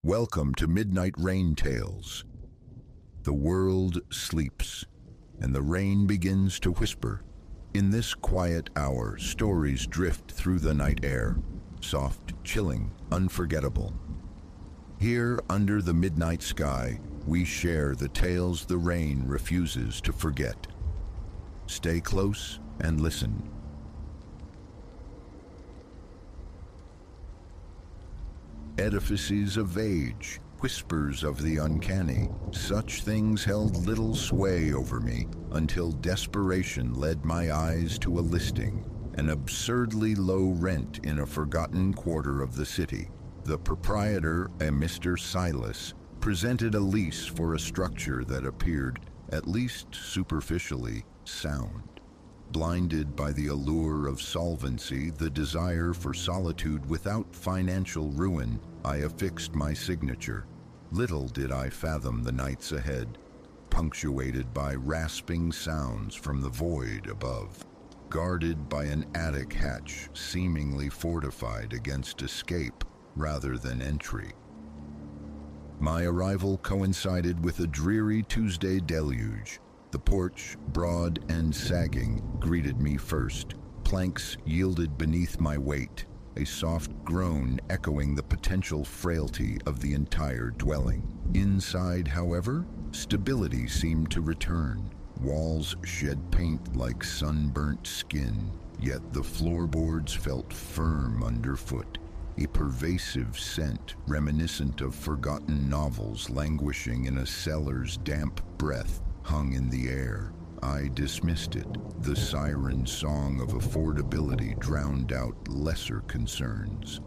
Welcome to Midnight Rain Tales. The world sleeps, and the rain begins to whisper. In this quiet hour, stories drift through the night air, soft, chilling, unforgettable. Here, under the midnight sky, we share the tales the rain refuses to forget. Stay close and listen. Edifices of age, whispers of the uncanny, such things held little sway over me until desperation led my eyes to a listing, an absurdly low rent in a forgotten quarter of the city. The proprietor, a Mr. Silas, presented a lease for a structure that appeared, at least superficially, sound. Blinded by the allure of solvency, the desire for solitude without financial ruin, I affixed my signature. Little did I fathom the nights ahead, punctuated by rasping sounds from the void above, guarded by an attic hatch seemingly fortified against escape rather than entry. My arrival coincided with a dreary Tuesday deluge. The porch, broad and sagging, greeted me first. Planks yielded beneath my weight, a soft groan echoing the potential frailty of the entire dwelling. Inside, however, stability seemed to return. Walls shed paint like sunburnt skin, yet the floorboards felt firm underfoot. A pervasive scent reminiscent of forgotten novels languishing in a cellar's damp breath hung in the air. I dismissed it. The siren song of affordability drowned out lesser concerns.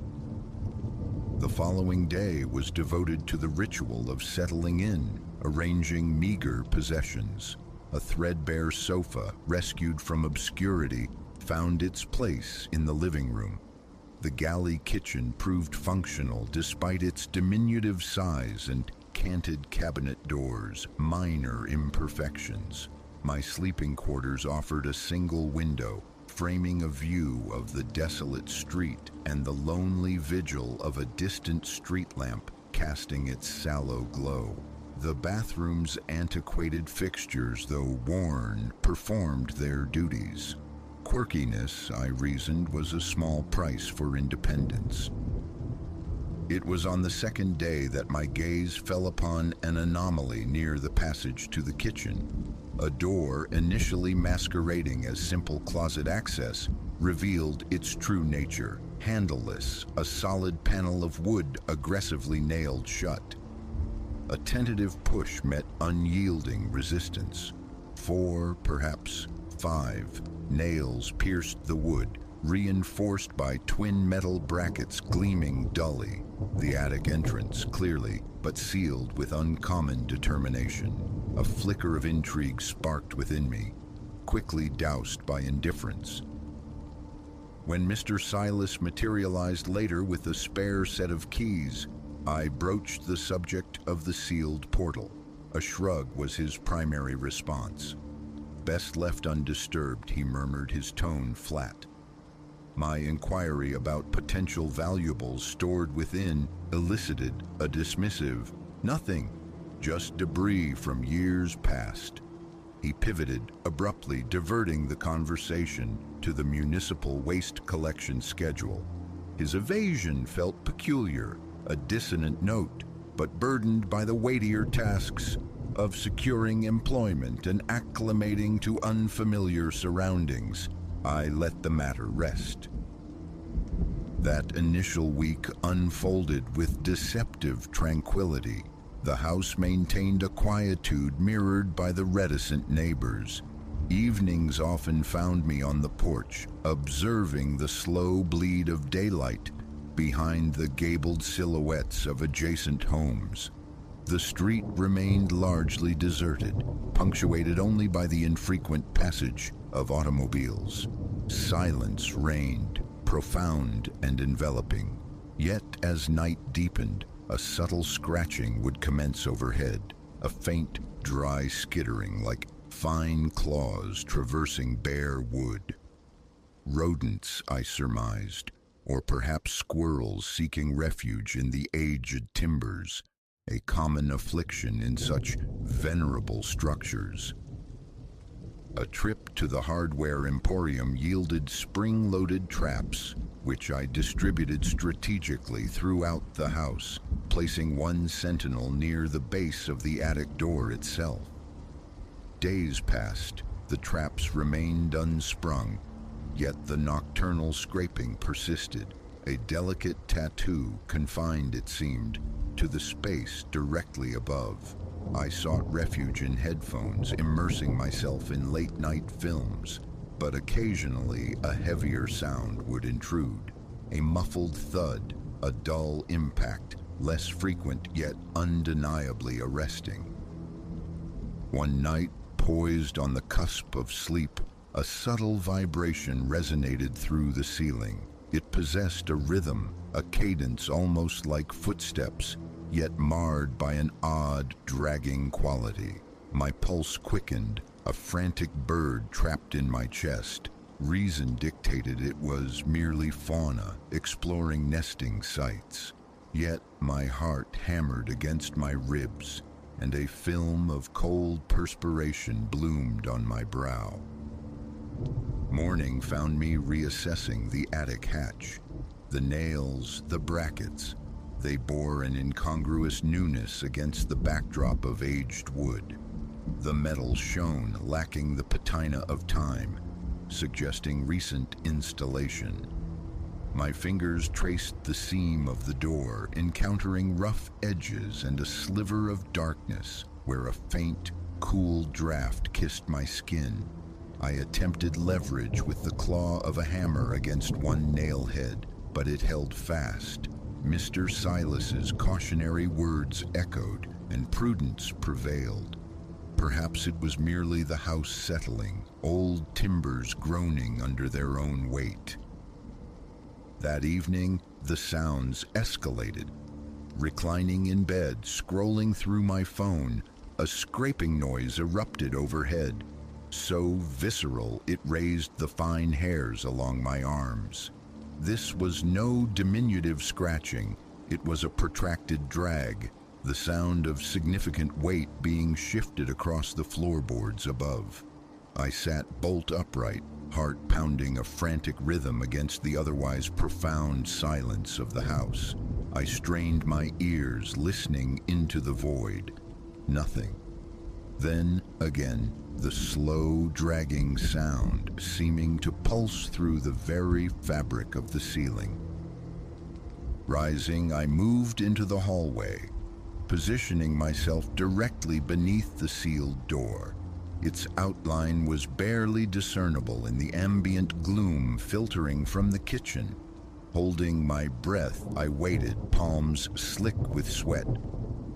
The following day was devoted to the ritual of settling in, arranging meager possessions. A threadbare sofa, rescued from obscurity, found its place in the living room. The galley kitchen proved functional despite its diminutive size and canted cabinet doors, minor imperfections. My sleeping quarters offered a single window, framing a view of the desolate street and the lonely vigil of a distant street lamp casting its sallow glow. The bathroom's antiquated fixtures, though worn, performed their duties. Quirkiness, I reasoned, was a small price for independence. It was on the second day that my gaze fell upon an anomaly near the passage to the kitchen. A door, initially masquerading as simple closet access, revealed its true nature. Handleless, a solid panel of wood aggressively nailed shut. A tentative push met unyielding resistance. 4, perhaps 5, nails pierced the wood, reinforced by twin metal brackets gleaming dully. The attic entrance, clearly, but sealed with uncommon determination. A flicker of intrigue sparked within me, quickly doused by indifference. When Mr. Silas materialized later with a spare set of keys, I broached the subject of the sealed portal. A shrug was his primary response. "Best left undisturbed," he murmured, his tone flat. My inquiry about potential valuables stored within elicited a dismissive, "Nothing, just debris from years past." He pivoted, abruptly diverting the conversation to the municipal waste collection schedule. His evasion felt peculiar, a dissonant note, but burdened by the weightier tasks of securing employment and acclimating to unfamiliar surroundings. I let the matter rest. That initial week unfolded with deceptive tranquility. The house maintained a quietude mirrored by the reticent neighbors. Evenings often found me on the porch, observing the slow bleed of daylight behind the gabled silhouettes of adjacent homes. The street remained largely deserted, punctuated only by the infrequent passage of automobiles. Silence reigned, profound and enveloping. Yet, as night deepened, a subtle scratching would commence overhead, a faint, dry skittering like fine claws traversing bare wood. Rodents, I surmised, or perhaps squirrels seeking refuge in the aged timbers, a common affliction in such venerable structures. A trip to the hardware emporium yielded spring-loaded traps, which I distributed strategically throughout the house, placing one sentinel near the base of the attic door itself. Days passed, the traps remained unsprung, yet the nocturnal scraping persisted, a delicate tattoo confined, it seemed, to the space directly above. I sought refuge in headphones, immersing myself in late-night films, but occasionally a heavier sound would intrude, a muffled thud, a dull impact, less frequent yet undeniably arresting. One night, poised on the cusp of sleep, a subtle vibration resonated through the ceiling. It possessed a rhythm, a cadence almost like footsteps, yet marred by an odd, dragging quality. My pulse quickened, a frantic bird trapped in my chest. Reason dictated it was merely fauna, exploring nesting sites. Yet my heart hammered against my ribs, and a film of cold perspiration bloomed on my brow. Morning found me reassessing the attic hatch. The nails, the brackets, they bore an incongruous newness against the backdrop of aged wood. The metal shone, lacking the patina of time, suggesting recent installation. My fingers traced the seam of the door, encountering rough edges and a sliver of darkness where a faint, cool draft kissed my skin. I attempted leverage with the claw of a hammer against one nail head, but it held fast. Mr. Silas's cautionary words echoed, and prudence prevailed. Perhaps it was merely the house settling, old timbers groaning under their own weight. That evening, the sounds escalated. Reclining in bed, scrolling through my phone, a scraping noise erupted overhead, so visceral it raised the fine hairs along my arms. This was no diminutive scratching, it was a protracted drag, the sound of significant weight being shifted across the floorboards above. I sat bolt upright, heart pounding a frantic rhythm against the otherwise profound silence of the house. I strained my ears, listening into the void. Nothing. Then, again, the slow, dragging sound seeming to pulse through the very fabric of the ceiling. Rising, I moved into the hallway, positioning myself directly beneath the sealed door. Its outline was barely discernible in the ambient gloom filtering from the kitchen. Holding my breath, I waited, palms slick with sweat,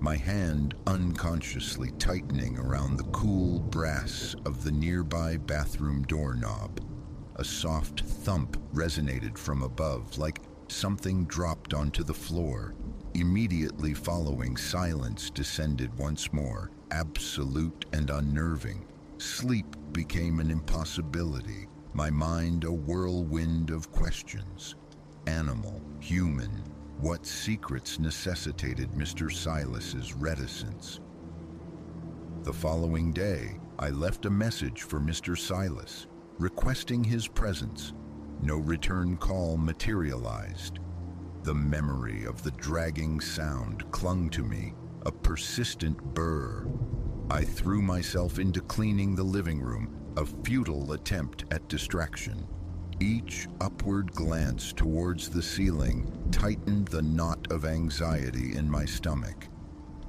my hand unconsciously tightening around the cool brass of the nearby bathroom doorknob. A soft thump resonated from above, like something dropped onto the floor. Immediately following, silence descended once more, absolute and unnerving. Sleep became an impossibility, my mind a whirlwind of questions. Animal, human, what secrets necessitated Mr. Silas's reticence? The following day, I left a message for Mr. Silas, requesting his presence. No return call materialized. The memory of the dragging sound clung to me, a persistent burr. I threw myself into cleaning the living room, a futile attempt at distraction. Each upward glance towards the ceiling tightened the knot of anxiety in my stomach.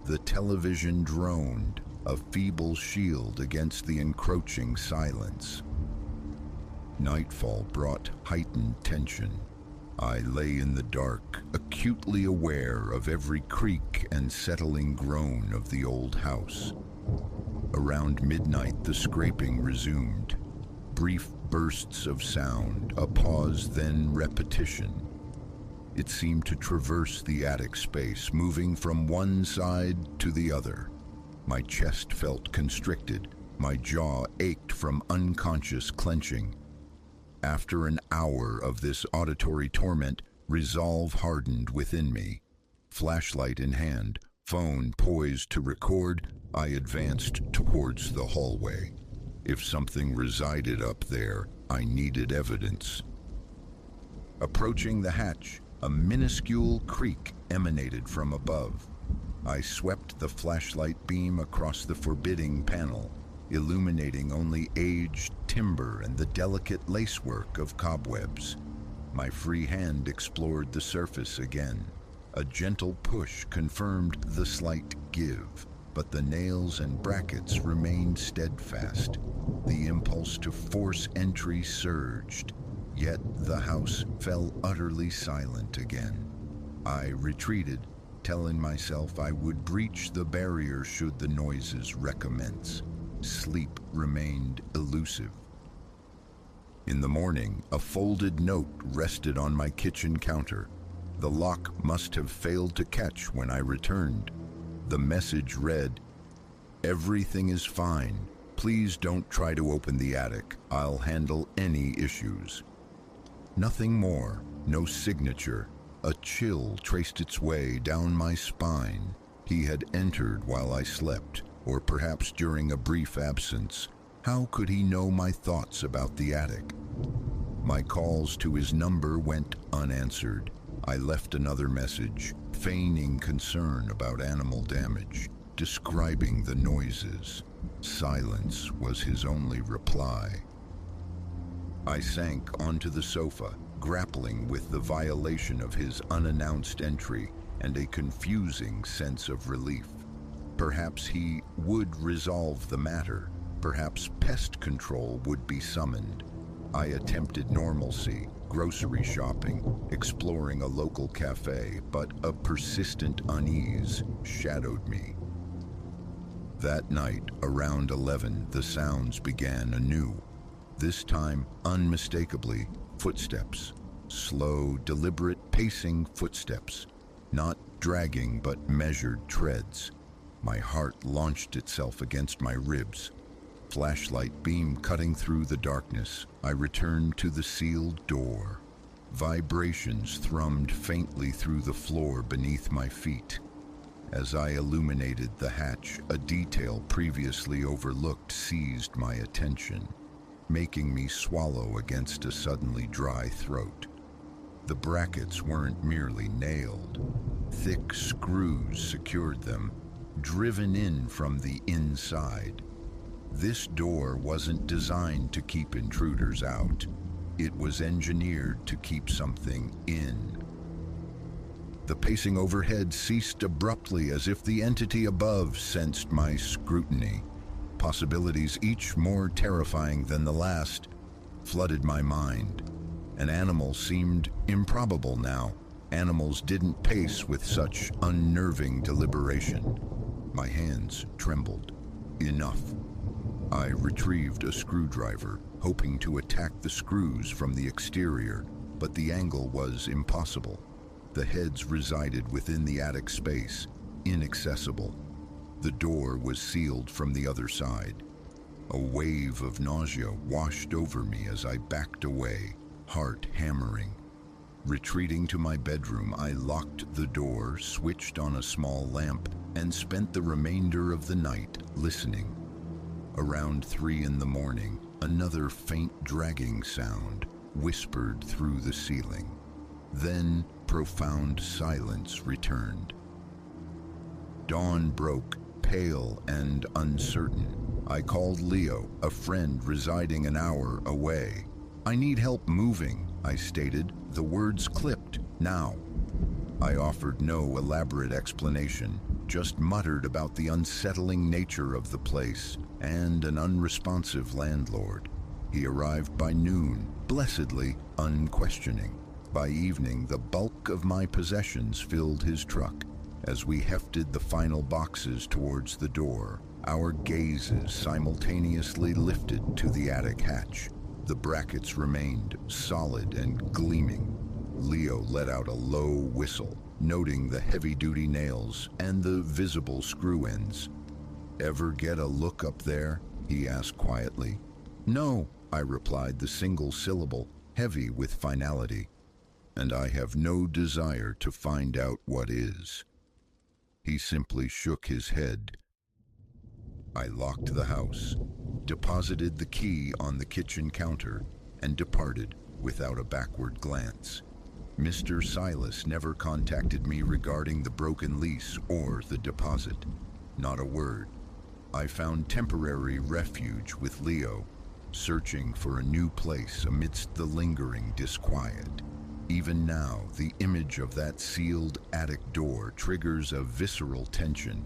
The television droned, a feeble shield against the encroaching silence. Nightfall brought heightened tension. I lay in the dark, acutely aware of every creak and settling groan of the old house. Around midnight, the scraping resumed. Brief bursts of sound, a pause, then repetition. It seemed to traverse the attic space, moving from one side to the other. My chest felt constricted, my jaw ached from unconscious clenching. After an hour of this auditory torment, resolve hardened within me. Flashlight in hand, phone poised to record, I advanced towards the hallway. If something resided up there, I needed evidence. Approaching the hatch, a minuscule creak emanated from above. I swept the flashlight beam across the forbidding panel, illuminating only aged timber and the delicate lacework of cobwebs. My free hand explored the surface again. A gentle push confirmed the slight give, but the nails and brackets remained steadfast. The impulse to force entry surged, yet the house fell utterly silent again. I retreated, telling myself I would breach the barrier should the noises recommence. Sleep remained elusive. In the morning, a folded note rested on my kitchen counter. The lock must have failed to catch when I returned. The message read, "Everything is fine. Please don't try to open the attic. I'll handle any issues." Nothing more, no signature. A chill traced its way down my spine. He had entered while I slept, or perhaps during a brief absence. How could he know my thoughts about the attic? My calls to his number went unanswered. I left another message, feigning concern about animal damage, describing the noises. Silence was his only reply. I sank onto the sofa, grappling with the violation of his unannounced entry and a confusing sense of relief. Perhaps he would resolve the matter. Perhaps pest control would be summoned. I attempted normalcy, grocery shopping, exploring a local cafe, but a persistent unease shadowed me. That night, around 11, the sounds began anew. This time, unmistakably, footsteps. Slow, deliberate, pacing footsteps. Not dragging, but measured treads. My heart launched itself against my ribs. Flashlight beam cutting through the darkness, I returned to the sealed door. Vibrations thrummed faintly through the floor beneath my feet. As I illuminated the hatch, a detail previously overlooked seized my attention, making me swallow against a suddenly dry throat. The brackets weren't merely nailed. Thick screws secured them, driven in from the inside. This door wasn't designed to keep intruders out. It was engineered to keep something in. The pacing overhead ceased abruptly, as if the entity above sensed my scrutiny. Possibilities, each more terrifying than the last, flooded my mind. An animal seemed improbable now. Animals didn't pace with such unnerving deliberation. My hands trembled. Enough. I retrieved a screwdriver, hoping to attack the screws from the exterior, but the angle was impossible. The heads resided within the attic space, inaccessible. The door was sealed from the other side. A wave of nausea washed over me as I backed away, heart hammering. Retreating to my bedroom, I locked the door, switched on a small lamp, and spent the remainder of the night listening. Around 3 in the morning, another faint dragging sound whispered through the ceiling. Then profound silence returned. Dawn broke, pale and uncertain. I called Leo, a friend residing an hour away. "I need help moving," I stated. The words clipped. "Now." I offered no elaborate explanation, just muttered about the unsettling nature of the place and an unresponsive landlord. He arrived by noon, blessedly unquestioning. By evening, the bulk of my possessions filled his truck. As we hefted the final boxes towards the door, our gazes simultaneously lifted to the attic hatch. The brackets remained solid and gleaming. Leo let out a low whistle, noting the heavy-duty nails and the visible screw ends. "Ever get a look up there?" he asked quietly. "No," I replied, the single syllable heavy with finality, and I have no desire to find out what is. He simply shook his head. I locked the house, deposited the key on the kitchen counter, and departed without a backward glance. Mr. Silas never contacted me regarding the broken lease or the deposit. Not a word. I found temporary refuge with Leo, searching for a new place amidst the lingering disquiet. Even now, the image of that sealed attic door triggers a visceral tension,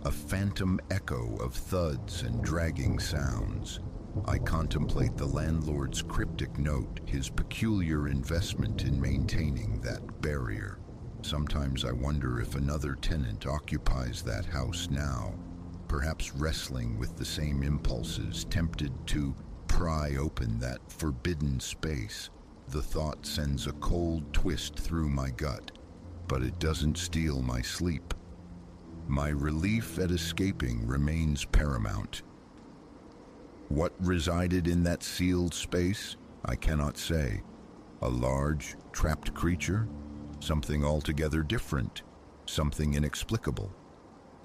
a phantom echo of thuds and dragging sounds. I contemplate the landlord's cryptic note, his peculiar investment in maintaining that barrier. Sometimes I wonder if another tenant occupies that house now, perhaps wrestling with the same impulses, tempted to pry open that forbidden space. The thought sends a cold twist through my gut, but it doesn't steal my sleep. My relief at escaping remains paramount. What resided in that sealed space? I cannot say. A large, trapped creature? Something altogether different? Something inexplicable?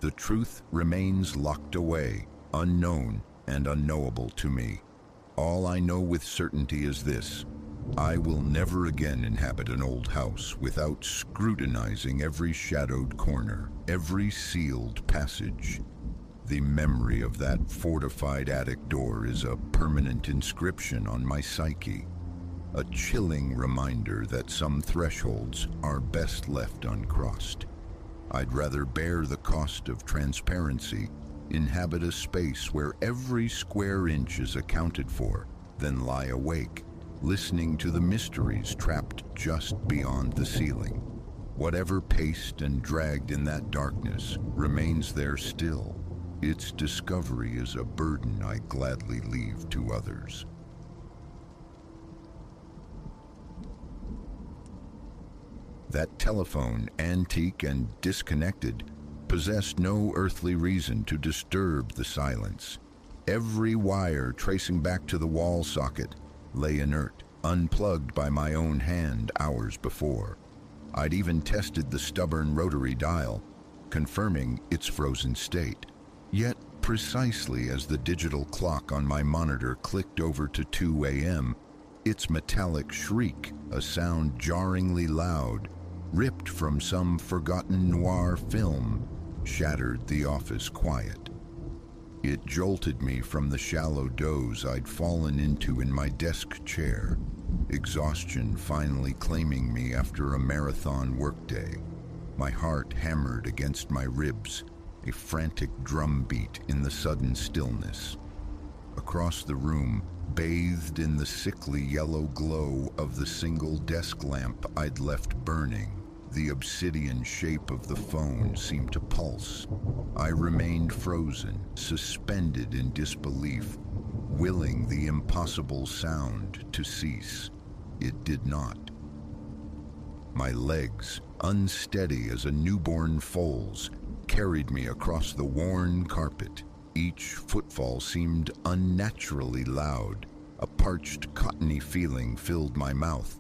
The truth remains locked away, unknown and unknowable to me. All I know with certainty is this: I will never again inhabit an old house without scrutinizing every shadowed corner, every sealed passage. The memory of that fortified attic door is a permanent inscription on my psyche, a chilling reminder that some thresholds are best left uncrossed. I'd rather bear the cost of transparency, inhabit a space where every square inch is accounted for, than lie awake, listening to the mysteries trapped just beyond the ceiling. Whatever paced and dragged in that darkness remains there still. Its discovery is a burden I gladly leave to others. That telephone, antique and disconnected, possessed no earthly reason to disturb the silence. Every wire tracing back to the wall socket lay inert, unplugged by my own hand hours before. I'd even tested the stubborn rotary dial, confirming its frozen state. Yet, precisely as the digital clock on my monitor clicked over to 2 a.m., its metallic shriek, a sound jarringly loud, ripped from some forgotten noir film, shattered the office quiet. It jolted me from the shallow doze I'd fallen into in my desk chair, exhaustion finally claiming me after a marathon workday. My heart hammered against my ribs, a frantic drumbeat in the sudden stillness. Across the room, bathed in the sickly yellow glow of the single desk lamp I'd left burning, the obsidian shape of the phone seemed to pulse. I remained frozen, suspended in disbelief, willing the impossible sound to cease. It did not. My legs, unsteady as a newborn foal's, carried me across the worn carpet. Each footfall seemed unnaturally loud. A parched, cottony feeling filled my mouth.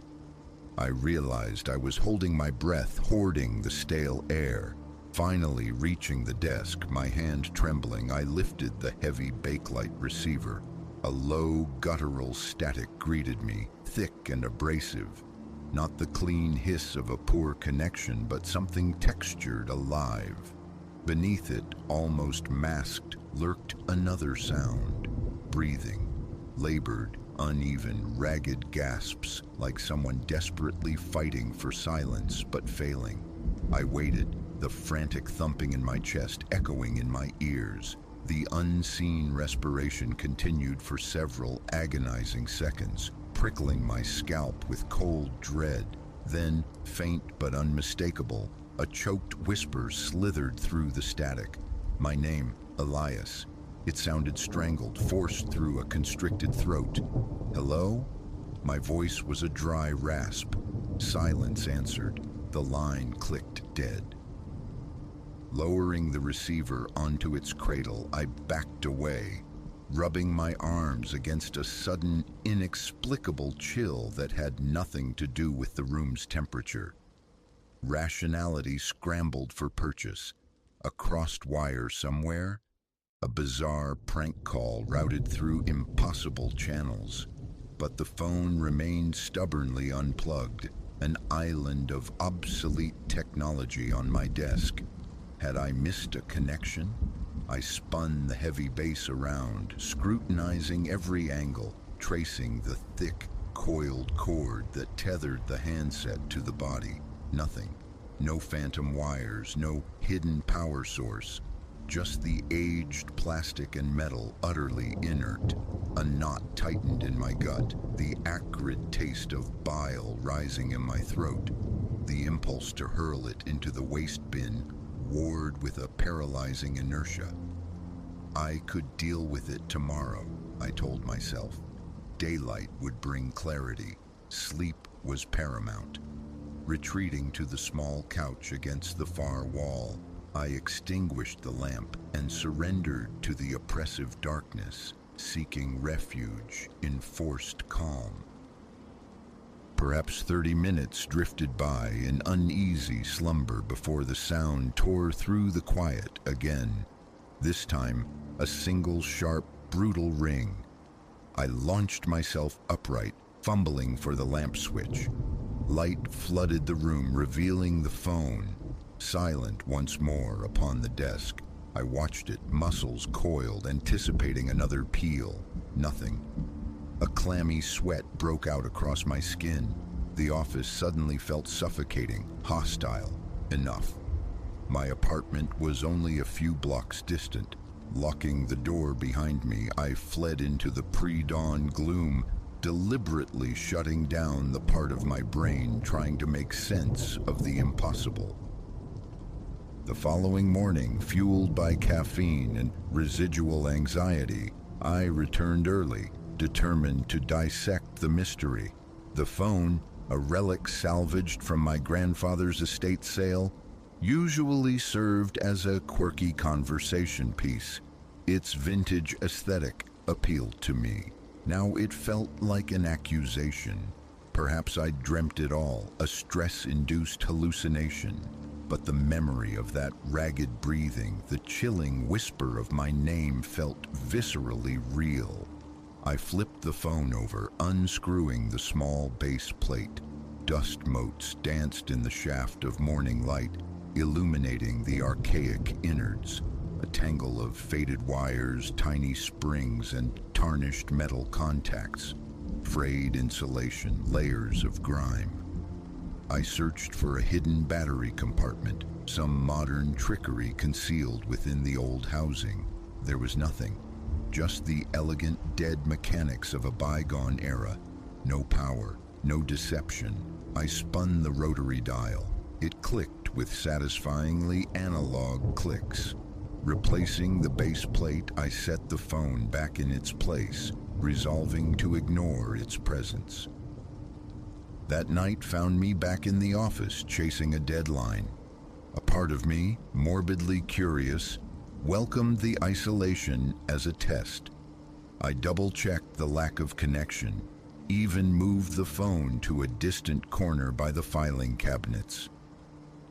I realized I was holding my breath, hoarding the stale air. Finally reaching the desk, my hand trembling, I lifted the heavy bakelite receiver. A low, guttural static greeted me, thick and abrasive. Not the clean hiss of a poor connection, but something textured, alive. Beneath it, almost masked, lurked another sound. Breathing. Labored, uneven, ragged gasps, like someone desperately fighting for silence but failing. I waited, the frantic thumping in my chest echoing in my ears. The unseen respiration continued for several agonizing seconds, prickling my scalp with cold dread. Then, faint but unmistakable, a choked whisper slithered through the static. My name, Elias. It sounded strangled, forced through a constricted throat. Hello? My voice was a dry rasp. Silence answered. The line clicked dead. Lowering the receiver onto its cradle, I backed away. rubbing my arms against a sudden, inexplicable chill that had nothing to do with the room's temperature. Rationality scrambled for purchase. A crossed wire somewhere? A bizarre prank call routed through impossible channels. But the phone remained stubbornly unplugged, an island of obsolete technology on my desk. Had I missed a connection? I spun the heavy base around, scrutinizing every angle, tracing the thick, coiled cord that tethered the handset to the body. Nothing. No phantom wires, no hidden power source. Just the aged plastic and metal utterly inert. A knot tightened in my gut, the acrid taste of bile rising in my throat. The impulse to hurl it into the waste bin warred with a paralyzing inertia. I could deal with it tomorrow, I told myself. Daylight would bring clarity. Sleep was paramount. Retreating to the small couch against the far wall, I extinguished the lamp and surrendered to the oppressive darkness, seeking refuge in forced calm. Perhaps 30 minutes drifted by in uneasy slumber before the sound tore through the quiet again. This time, a single sharp, brutal ring. I launched myself upright, fumbling for the lamp switch. Light flooded the room, revealing the phone. Silent once more upon the desk, I watched it, muscles coiled, anticipating another peal. Nothing. A clammy sweat broke out across my skin. The office suddenly felt suffocating, hostile. Enough. My apartment was only a few blocks distant. Locking the door behind me, I fled into the pre-dawn gloom, deliberately shutting down the part of my brain trying to make sense of the impossible. The following morning, fueled by caffeine and residual anxiety, I returned early, determined to dissect the mystery. The phone, a relic salvaged from my grandfather's estate sale, usually served as a quirky conversation piece. Its vintage aesthetic appealed to me. Now it felt like an accusation. Perhaps I'd dreamt it all, a stress-induced hallucination. But the memory of that ragged breathing, the chilling whisper of my name felt viscerally real. I flipped the phone over, unscrewing the small base plate. Dust motes danced in the shaft of morning light, illuminating the archaic innards. A tangle of faded wires, tiny springs, and tarnished metal contacts. Frayed insulation, layers of grime. I searched for a hidden battery compartment, some modern trickery concealed within the old housing. There was nothing. Just the elegant, dead mechanics of a bygone era. No power, no deception. I spun the rotary dial. It clicked with satisfyingly analog clicks. Replacing the base plate, I set the phone back in its place, resolving to ignore its presence. That night found me back in the office, chasing a deadline. A part of me, morbidly curious, welcomed the isolation as a test. I double-checked the lack of connection, even moved the phone to a distant corner by the filing cabinets.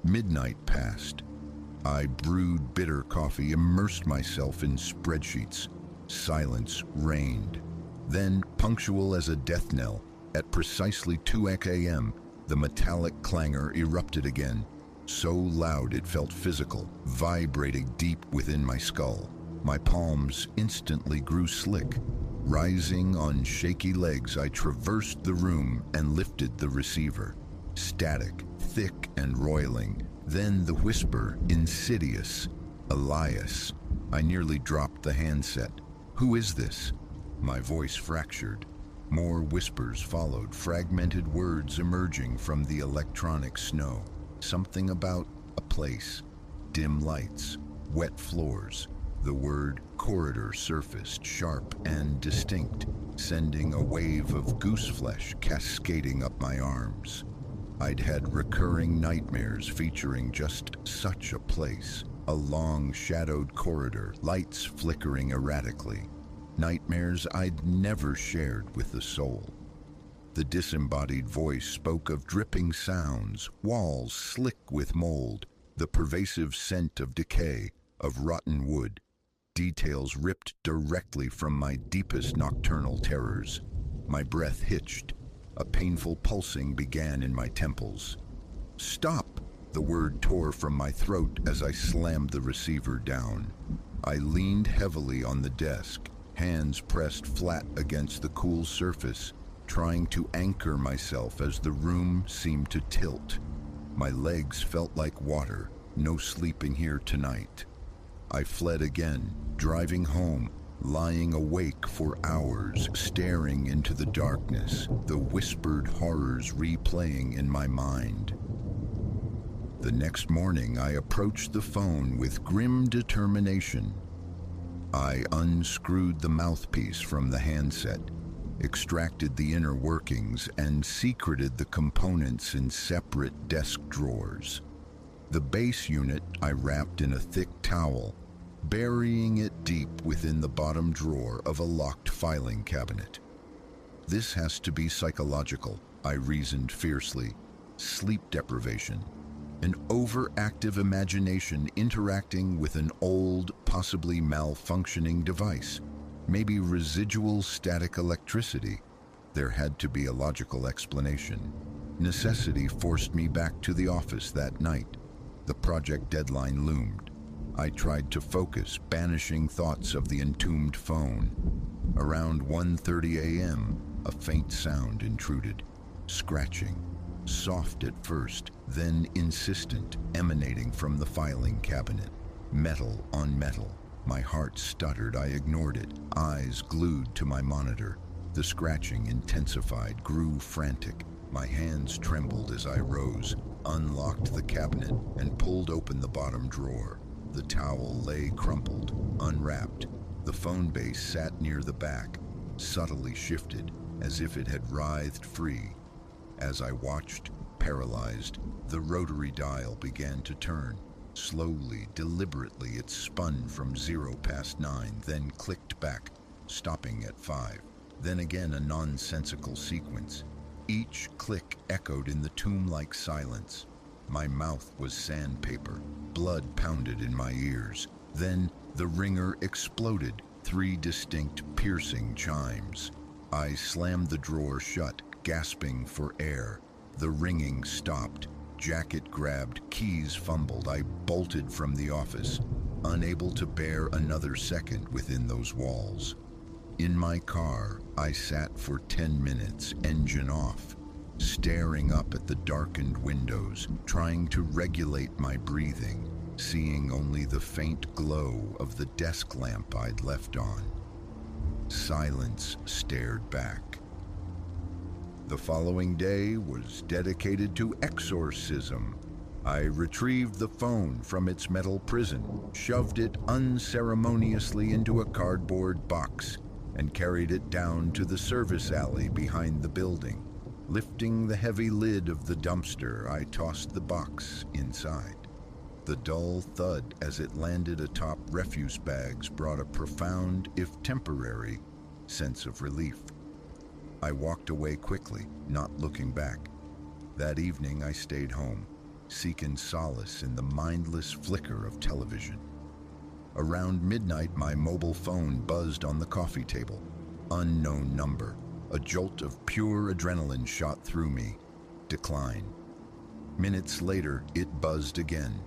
Midnight passed. I brewed bitter coffee, immersed myself in spreadsheets. Silence reigned. Then, punctual as a death knell, at precisely 2 a.m., the metallic clangor erupted again, so loud it felt physical, vibrating deep within my skull. My palms instantly grew slick. Rising on shaky legs, I traversed the room and lifted the receiver. Static, thick and roiling. Then the whisper, insidious. Elias. I nearly dropped the handset. Who is this? My voice fractured. More whispers followed, fragmented words emerging from the electronic snow. Something about a place. Dim lights, wet floors. The word corridor surfaced, sharp and distinct, sending a wave of gooseflesh cascading up my arms. I'd had recurring nightmares featuring just such a place. A long, shadowed corridor, lights flickering erratically. nightmares I'd never shared with a soul. The disembodied voice spoke of dripping sounds, walls slick with mold, the pervasive scent of decay, of rotten wood, details ripped directly from my deepest nocturnal terrors. My breath hitched. A painful pulsing began in my temples. "Stop!" The word tore from my throat as I slammed the receiver down. I leaned heavily on the desk, hands pressed flat against the cool surface, trying to anchor myself as the room seemed to tilt. My legs felt like water. No sleeping here tonight. I fled again, driving home, lying awake for hours, staring into the darkness, the whispered horrors replaying in my mind. The next morning, I approached the phone with grim determination. I unscrewed the mouthpiece from the handset, extracted the inner workings, and secreted the components in separate desk drawers. The base unit I wrapped in a thick towel, burying it deep within the bottom drawer of a locked filing cabinet. This has to be psychological, I reasoned fiercely. Sleep deprivation. An overactive imagination interacting with an old, possibly malfunctioning device. Maybe residual static electricity. There had to be a logical explanation. Necessity forced me back to the office that night. The project deadline loomed. I tried to focus, banishing thoughts of the entombed phone. Around 1:30 a.m., a faint sound intruded. Scratching. Soft at first, then insistent, emanating from the filing cabinet. Metal on metal. My heart stuttered. I ignored it, eyes glued to my monitor. The scratching intensified, grew frantic. My hands trembled as I rose, unlocked the cabinet, and pulled open the bottom drawer. The towel lay crumpled, unwrapped. The phone base sat near the back, subtly shifted, as if it had writhed free. As I watched, paralyzed, the rotary dial began to turn. Slowly, deliberately, it spun from 0 past 9, then clicked back, stopping at 5. Then again a nonsensical sequence. Each click echoed in the tomb-like silence. My mouth was sandpaper. Blood pounded in my ears. Then the ringer exploded, 3 distinct, piercing chimes. I slammed the drawer shut, gasping for air. The ringing stopped. Jacket grabbed, keys fumbled. I bolted from the office, unable to bear another second within those walls. In my car, I sat for 10 minutes, engine off, staring up at the darkened windows, trying to regulate my breathing, seeing only the faint glow of the desk lamp I'd left on. Silence stared back. The following day was dedicated to exorcism. I retrieved the phone from its metal prison, shoved it unceremoniously into a cardboard box, and carried it down to the service alley behind the building. Lifting the heavy lid of the dumpster, I tossed the box inside. The dull thud as it landed atop refuse bags brought a profound, if temporary, sense of relief. I walked away quickly, not looking back. That evening I stayed home, seeking solace in the mindless flicker of television. Around midnight, my mobile phone buzzed on the coffee table. Unknown number. A jolt of pure adrenaline shot through me. Decline. Minutes later, it buzzed again.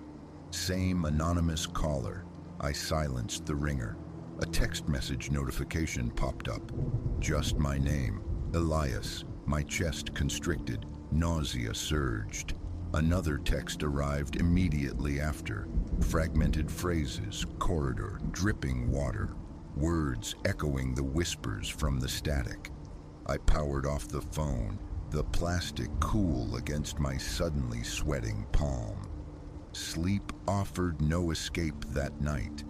Same anonymous caller. I silenced the ringer. A text message notification popped up. Just my name. Elias. My chest constricted. Nausea surged. Another text arrived immediately after. Fragmented phrases, corridor, dripping water. Words echoing the whispers from the static. I powered off the phone, the plastic cool against my suddenly sweating palm. Sleep offered no escape that night.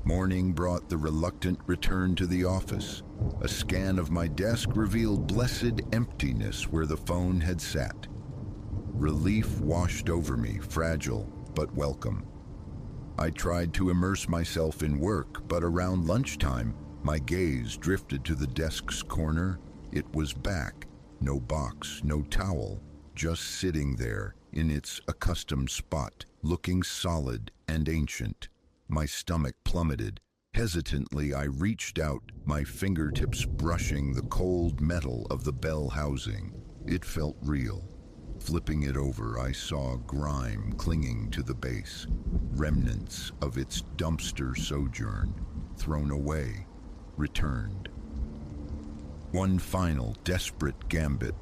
Morning brought the reluctant return to the office. A scan of my desk revealed blessed emptiness where the phone had sat. Relief washed over me, fragile but welcome. I tried to immerse myself in work, but around lunchtime, My gaze drifted to the desk's corner. It was back. No box, no towel, just sitting there in its accustomed spot, looking solid and ancient. My stomach plummeted. Hesitantly, I reached out, my fingertips brushing the cold metal of the bell housing. It felt real. Flipping it over, I saw grime clinging to the base, remnants of its dumpster sojourn, thrown away, returned. One final desperate gambit,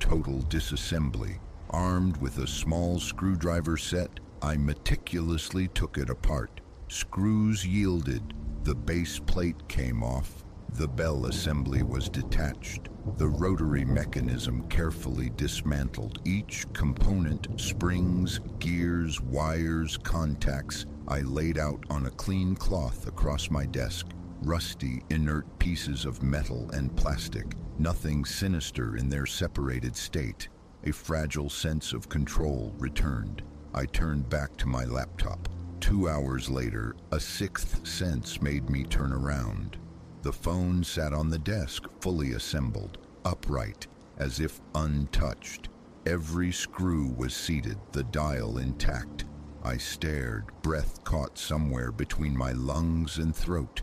total disassembly. Armed with a small screwdriver set, I meticulously took it apart. Screws yielded, the base plate came off, the bell assembly was detached, the rotary mechanism carefully dismantled. Each component, springs, gears, wires, contacts, I laid out on a clean cloth across my desk. Rusty, inert pieces of metal and plastic, nothing sinister in their separated state. A fragile sense of control returned. I turned back to my laptop. 2 hours later, a sixth sense made me turn around. The phone sat on the desk, fully assembled, upright, as if untouched. Every screw was seated, the dial intact. I stared, breath caught somewhere between my lungs and throat.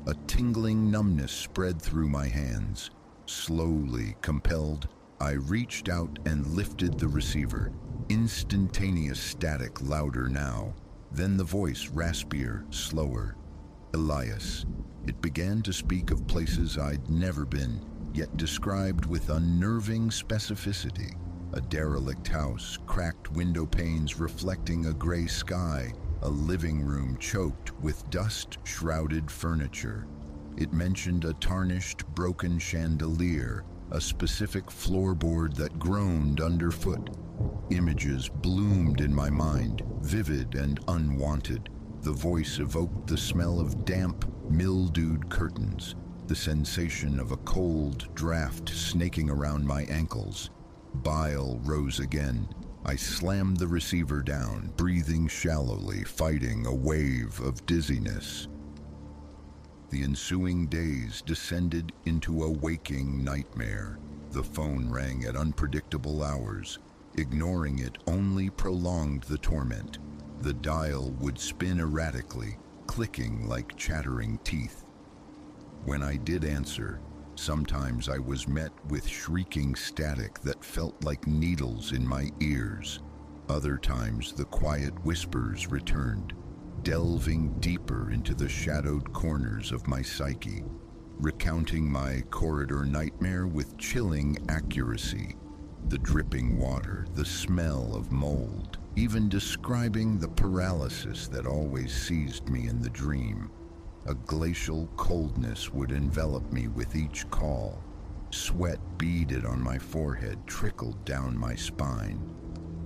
A tingling numbness spread through my hands. Slowly, compelled, I reached out and lifted the receiver. Instantaneous static, louder now. Then the voice, raspier, slower. Elias. It began to speak of places I'd never been, yet described with unnerving specificity. A derelict house, cracked window panes reflecting a gray sky, a living room choked with dust-shrouded furniture. It mentioned a tarnished, broken chandelier, a specific floorboard that groaned underfoot. Images bloomed in my mind, vivid and unwanted. The voice evoked the smell of damp, mildewed curtains, the sensation of a cold draft snaking around my ankles. Bile rose again. I slammed the receiver down, breathing shallowly, fighting a wave of dizziness. The ensuing days descended into a waking nightmare. The phone rang at unpredictable hours. Ignoring it only prolonged the torment. The dial would spin erratically, clicking like chattering teeth. When I did answer, sometimes I was met with shrieking static that felt like needles in my ears. Other times the quiet whispers returned, delving deeper into the shadowed corners of my psyche, recounting my corridor nightmare with chilling accuracy. The dripping water, the smell of mold, even describing the paralysis that always seized me in the dream. A glacial coldness would envelop me with each call. Sweat beaded on my forehead, trickled down my spine.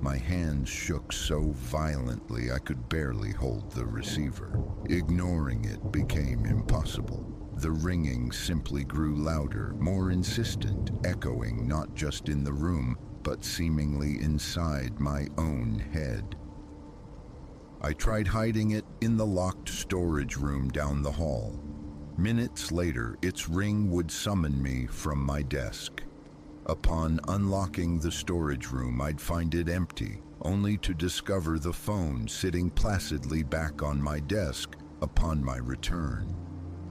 My hands shook so violently I could barely hold the receiver. Ignoring it became impossible. The ringing simply grew louder, more insistent, echoing not just in the room, but seemingly inside my own head. I tried hiding it in the locked storage room down the hall. Minutes later, its ring would summon me from my desk. Upon unlocking the storage room, I'd find it empty, only to discover the phone sitting placidly back on my desk upon my return.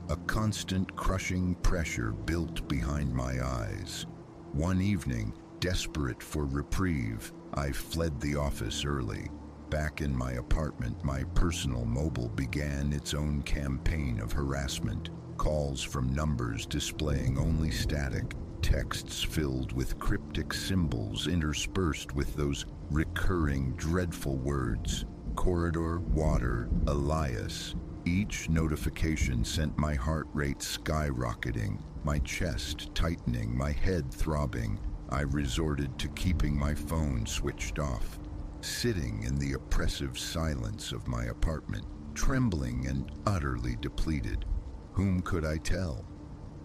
A constant crushing pressure built behind my eyes. One evening, desperate for reprieve, I fled the office early. Back in my apartment, my personal mobile began its own campaign of harassment. Calls from numbers displaying only static, texts filled with cryptic symbols interspersed with those recurring dreadful words. Corridor, water, Elias. Each notification sent my heart rate skyrocketing, my chest tightening, my head throbbing. I resorted to keeping my phone switched off. Sitting in the oppressive silence of my apartment, trembling and utterly depleted. Whom could I tell?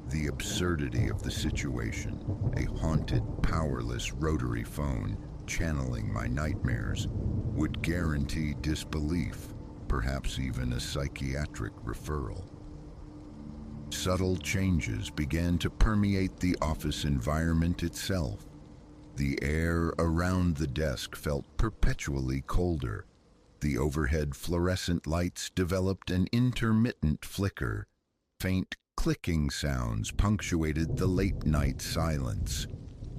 The absurdity of the situation, a haunted, powerless rotary phone channeling my nightmares, would guarantee disbelief, perhaps even a psychiatric referral. Subtle changes began to permeate the office environment itself. The air around the desk felt perpetually colder. The overhead fluorescent lights developed an intermittent flicker. Faint clicking sounds punctuated the late-night silence.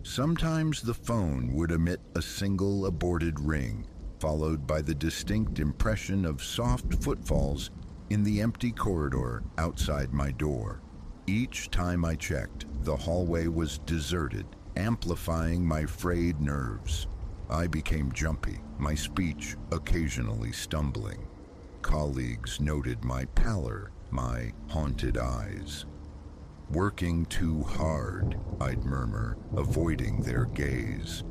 Sometimes the phone would emit a single aborted ring, followed by the distinct impression of soft footfalls in the empty corridor outside my door. Each time I checked, the hallway was deserted, amplifying my frayed nerves. I became jumpy, my speech occasionally stumbling. Colleagues noted my pallor, my haunted eyes. "Working too hard," I'd murmur, avoiding their gaze.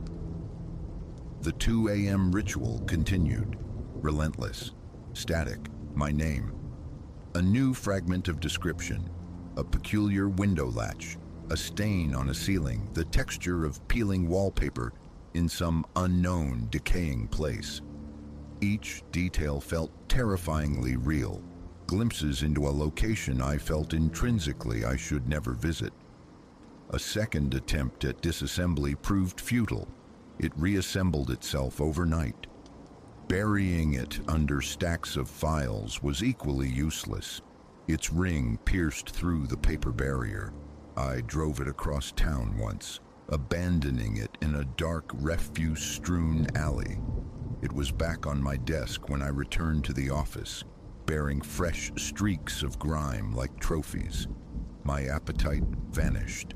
The 2 a.m. ritual continued, relentless, static, my name. A new fragment of description, a peculiar window latch, a stain on a ceiling, the texture of peeling wallpaper in some unknown, decaying place. Each detail felt terrifyingly real, glimpses into a location I felt intrinsically I should never visit. A second attempt at disassembly proved futile. It reassembled itself overnight. Burying it under stacks of files was equally useless. Its ring pierced through the paper barrier. I drove it across town once, abandoning it in a dark, refuse-strewn alley. It was back on my desk when I returned to the office, bearing fresh streaks of grime like trophies. My appetite vanished.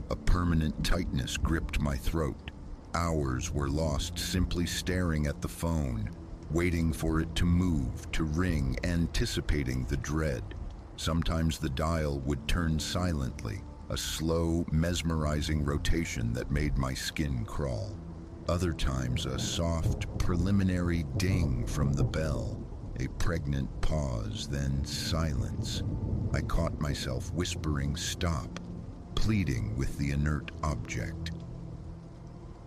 A permanent tightness gripped my throat. Hours were lost simply staring at the phone, waiting for it to move, to ring, anticipating the dread. Sometimes the dial would turn silently, a slow, mesmerizing rotation that made my skin crawl. Other times a soft, preliminary ding from the bell, a pregnant pause, then silence. I caught myself whispering "stop," pleading with the inert object.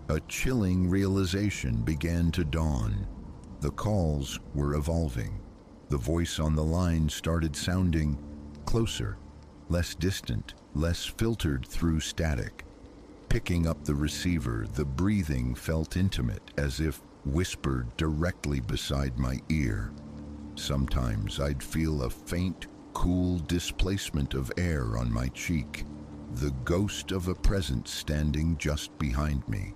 A chilling realization began to dawn. The calls were evolving. The voice on the line started sounding closer, less distant, less filtered through static. Picking up the receiver, the breathing felt intimate, as if whispered directly beside my ear. Sometimes I'd feel a faint, cool displacement of air on my cheek, the ghost of a presence standing just behind me.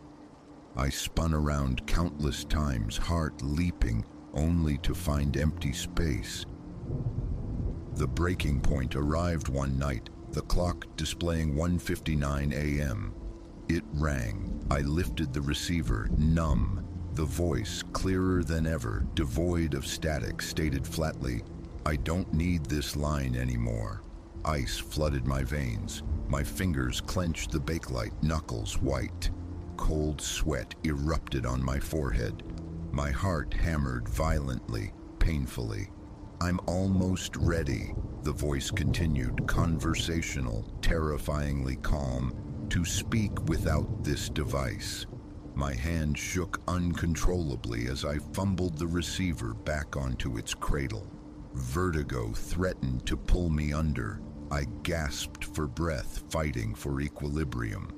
I spun around countless times, heart leaping, only to find empty space. The breaking point arrived one night, the clock displaying 1:59 a.m. It rang. I lifted the receiver, numb. The voice, clearer than ever, devoid of static, stated flatly, "I don't need this line anymore." Ice flooded my veins. My fingers clenched the bakelite, knuckles white. Cold sweat erupted on my forehead. My heart hammered violently, painfully. "I'm almost ready," the voice continued, conversational, terrifyingly calm, "to speak without this device." My hand shook uncontrollably as I fumbled the receiver back onto its cradle. Vertigo threatened to pull me under. I gasped for breath, fighting for equilibrium.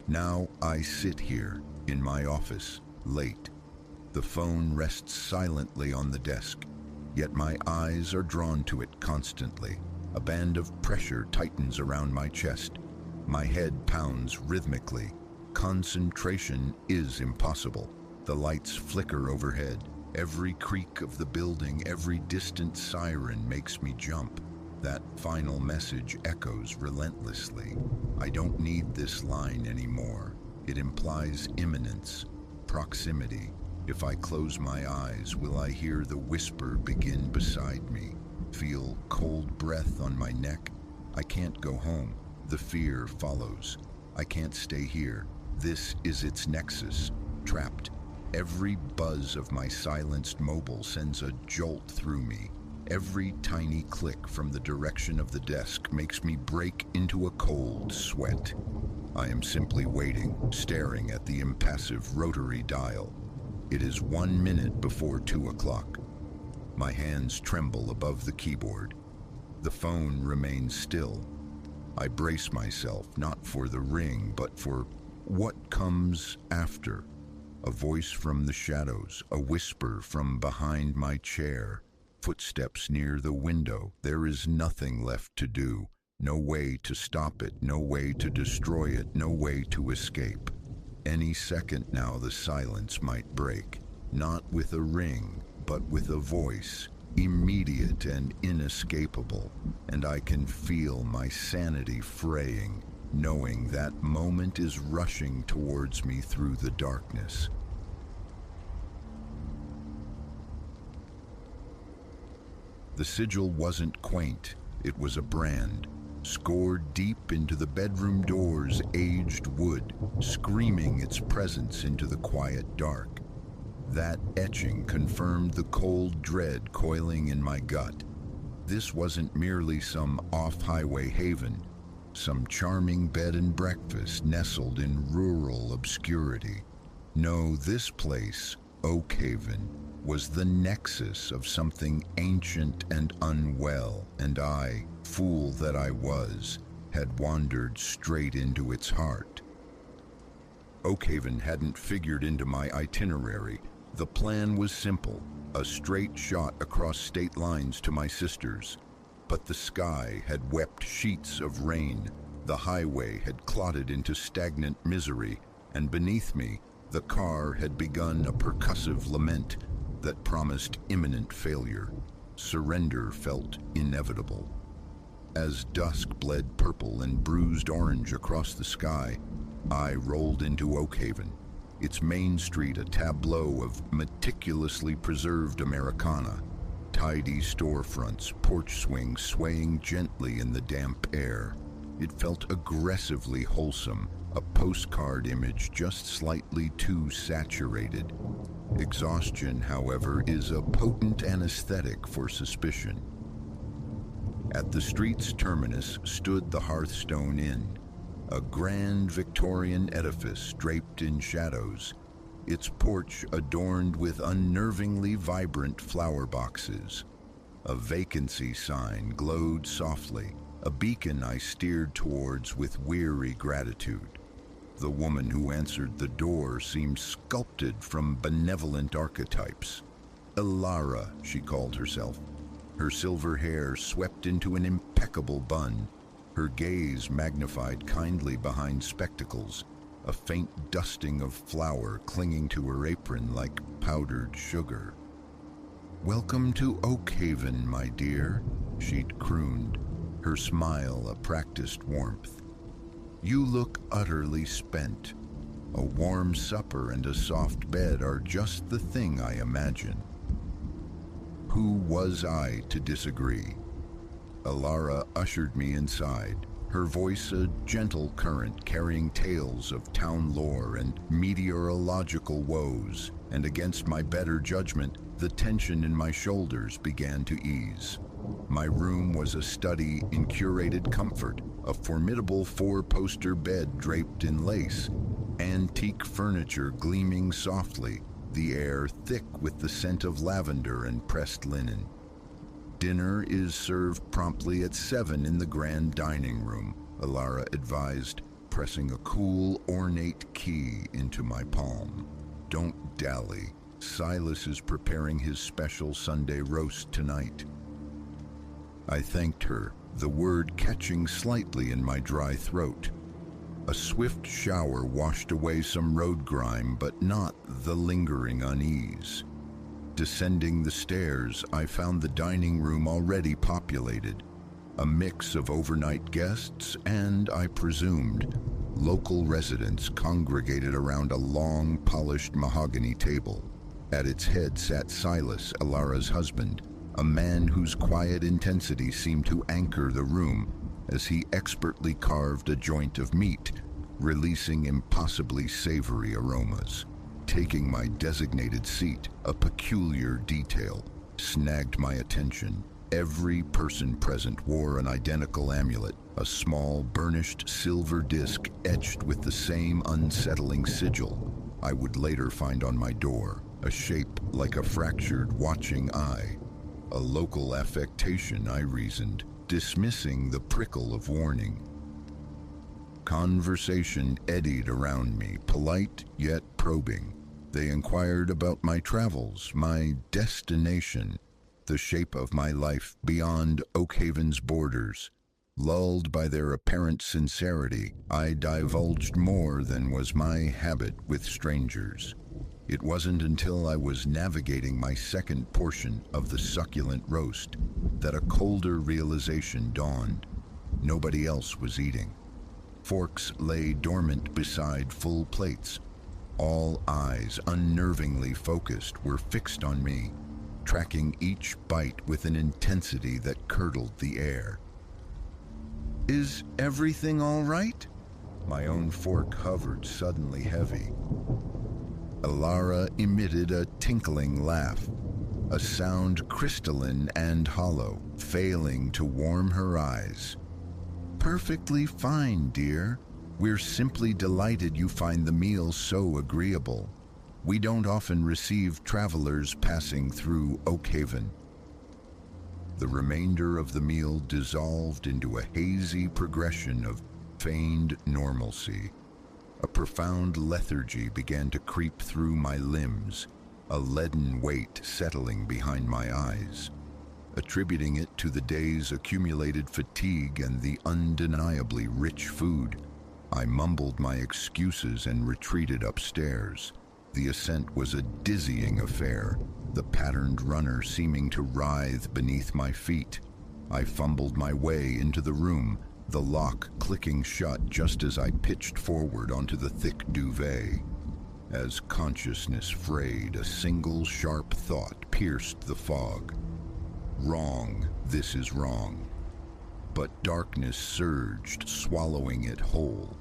Now I sit here, in my office, late. The phone rests silently on the desk, yet my eyes are drawn to it constantly. A band of pressure tightens around my chest. My head pounds rhythmically. Concentration is impossible. The lights flicker overhead. Every creak of the building, every distant siren makes me jump. That final message echoes relentlessly. I don't need this line anymore. It implies imminence, proximity. If I close my eyes, will I hear the whisper begin beside me? Feel cold breath on my neck? I can't go home. The fear follows. I can't stay here. This is its nexus. Trapped. Every buzz of my silenced mobile sends a jolt through me. Every tiny click from the direction of the desk makes me break into a cold sweat. I am simply waiting, staring at the impassive rotary dial. It is 1 minute before 2 o'clock. My hands tremble above the keyboard. The phone remains still. I brace myself, not for the ring, but for what comes after. A voice from the shadows, a whisper from behind my chair, footsteps near the window. There is nothing left to do, no way to stop it, no way to destroy it, no way to escape. Any second now the silence might break, not with a ring, but with a voice, immediate and inescapable, and I can feel my sanity fraying, knowing that moment is rushing towards me through the darkness. The sigil wasn't quaint, it was a brand, scored deep into the bedroom door's aged wood, screaming its presence into the quiet dark. That etching confirmed the cold dread coiling in my gut. This wasn't merely some off-highway haven, some charming bed and breakfast nestled in rural obscurity. No, this place, Oak Haven, was the nexus of something ancient and unwell, and I, fool that I was, had wandered straight into its heart. Oak Haven hadn't figured into my itinerary. The plan was simple, a straight shot across state lines to my sister's. But the sky had wept sheets of rain, the highway had clotted into stagnant misery, and beneath me, the car had begun a percussive lament that promised imminent failure. Surrender felt inevitable. As dusk bled purple and bruised orange across the sky, I rolled into Oak Haven, its main street a tableau of meticulously preserved Americana, tidy storefronts, porch swings swaying gently in the damp air. It felt aggressively wholesome, a postcard image just slightly too saturated. Exhaustion, however, is a potent anesthetic for suspicion. At the street's terminus stood the Hearthstone Inn, a grand Victorian edifice draped in shadows, its porch adorned with unnervingly vibrant flower boxes. A vacancy sign glowed softly, a beacon I steered towards with weary gratitude. The woman who answered the door seemed sculpted from benevolent archetypes. Elara, she called herself. Her silver hair swept into an impeccable bun, her gaze magnified kindly behind spectacles, a faint dusting of flour clinging to her apron like powdered sugar. "Welcome to Oak Haven, my dear," she'd crooned, her smile a practiced warmth. "You look utterly spent. A warm supper and a soft bed are just the thing I imagine." Who was I to disagree? Elara ushered me inside, her voice a gentle current carrying tales of town lore and meteorological woes, and against my better judgment, the tension in my shoulders began to ease. My room was a study in curated comfort, a formidable four-poster bed draped in lace, antique furniture gleaming softly, the air thick with the scent of lavender and pressed linen. "Dinner is served promptly at 7 in the grand dining room," Elara advised, pressing a cool, ornate key into my palm. "Don't dally. Silas is preparing his special Sunday roast tonight." I thanked her, the word catching slightly in my dry throat. A swift shower washed away some road grime, but not the lingering unease. Descending the stairs, I found the dining room already populated, a mix of overnight guests and, I presumed, local residents congregated around a long, polished mahogany table. At its head sat Silas, Elara's husband, a man whose quiet intensity seemed to anchor the room as he expertly carved a joint of meat, releasing impossibly savory aromas. Taking my designated seat, a peculiar detail snagged my attention. Every person present wore an identical amulet, a small burnished silver disc etched with the same unsettling sigil I would later find on my door, a shape like a fractured watching eye. A local affectation, I reasoned, dismissing the prickle of warning. Conversation eddied around me, polite yet probing. They inquired about my travels, my destination, the shape of my life beyond Oakhaven's borders. Lulled by their apparent sincerity, I divulged more than was my habit with strangers. It wasn't until I was navigating my second portion of the succulent roast that a colder realization dawned. Nobody else was eating. Forks lay dormant beside full plates. All eyes, unnervingly focused, were fixed on me, tracking each bite with an intensity that curdled the air. "Is everything all right?" My own fork hovered, suddenly heavy. Alara emitted a tinkling laugh, a sound crystalline and hollow, failing to warm her eyes. "Perfectly fine, dear. We're simply delighted you find the meal so agreeable. We don't often receive travelers passing through Oakhaven." The remainder of the meal dissolved into a hazy progression of feigned normalcy. A profound lethargy began to creep through my limbs, a leaden weight settling behind my eyes. Attributing it to the day's accumulated fatigue and the undeniably rich food, I mumbled my excuses and retreated upstairs. The ascent was a dizzying affair, the patterned runner seeming to writhe beneath my feet. I fumbled my way into the room, the lock clicking shut just as I pitched forward onto the thick duvet. As consciousness frayed, a single sharp thought pierced the fog. Wrong, this is wrong. But darkness surged, swallowing it whole.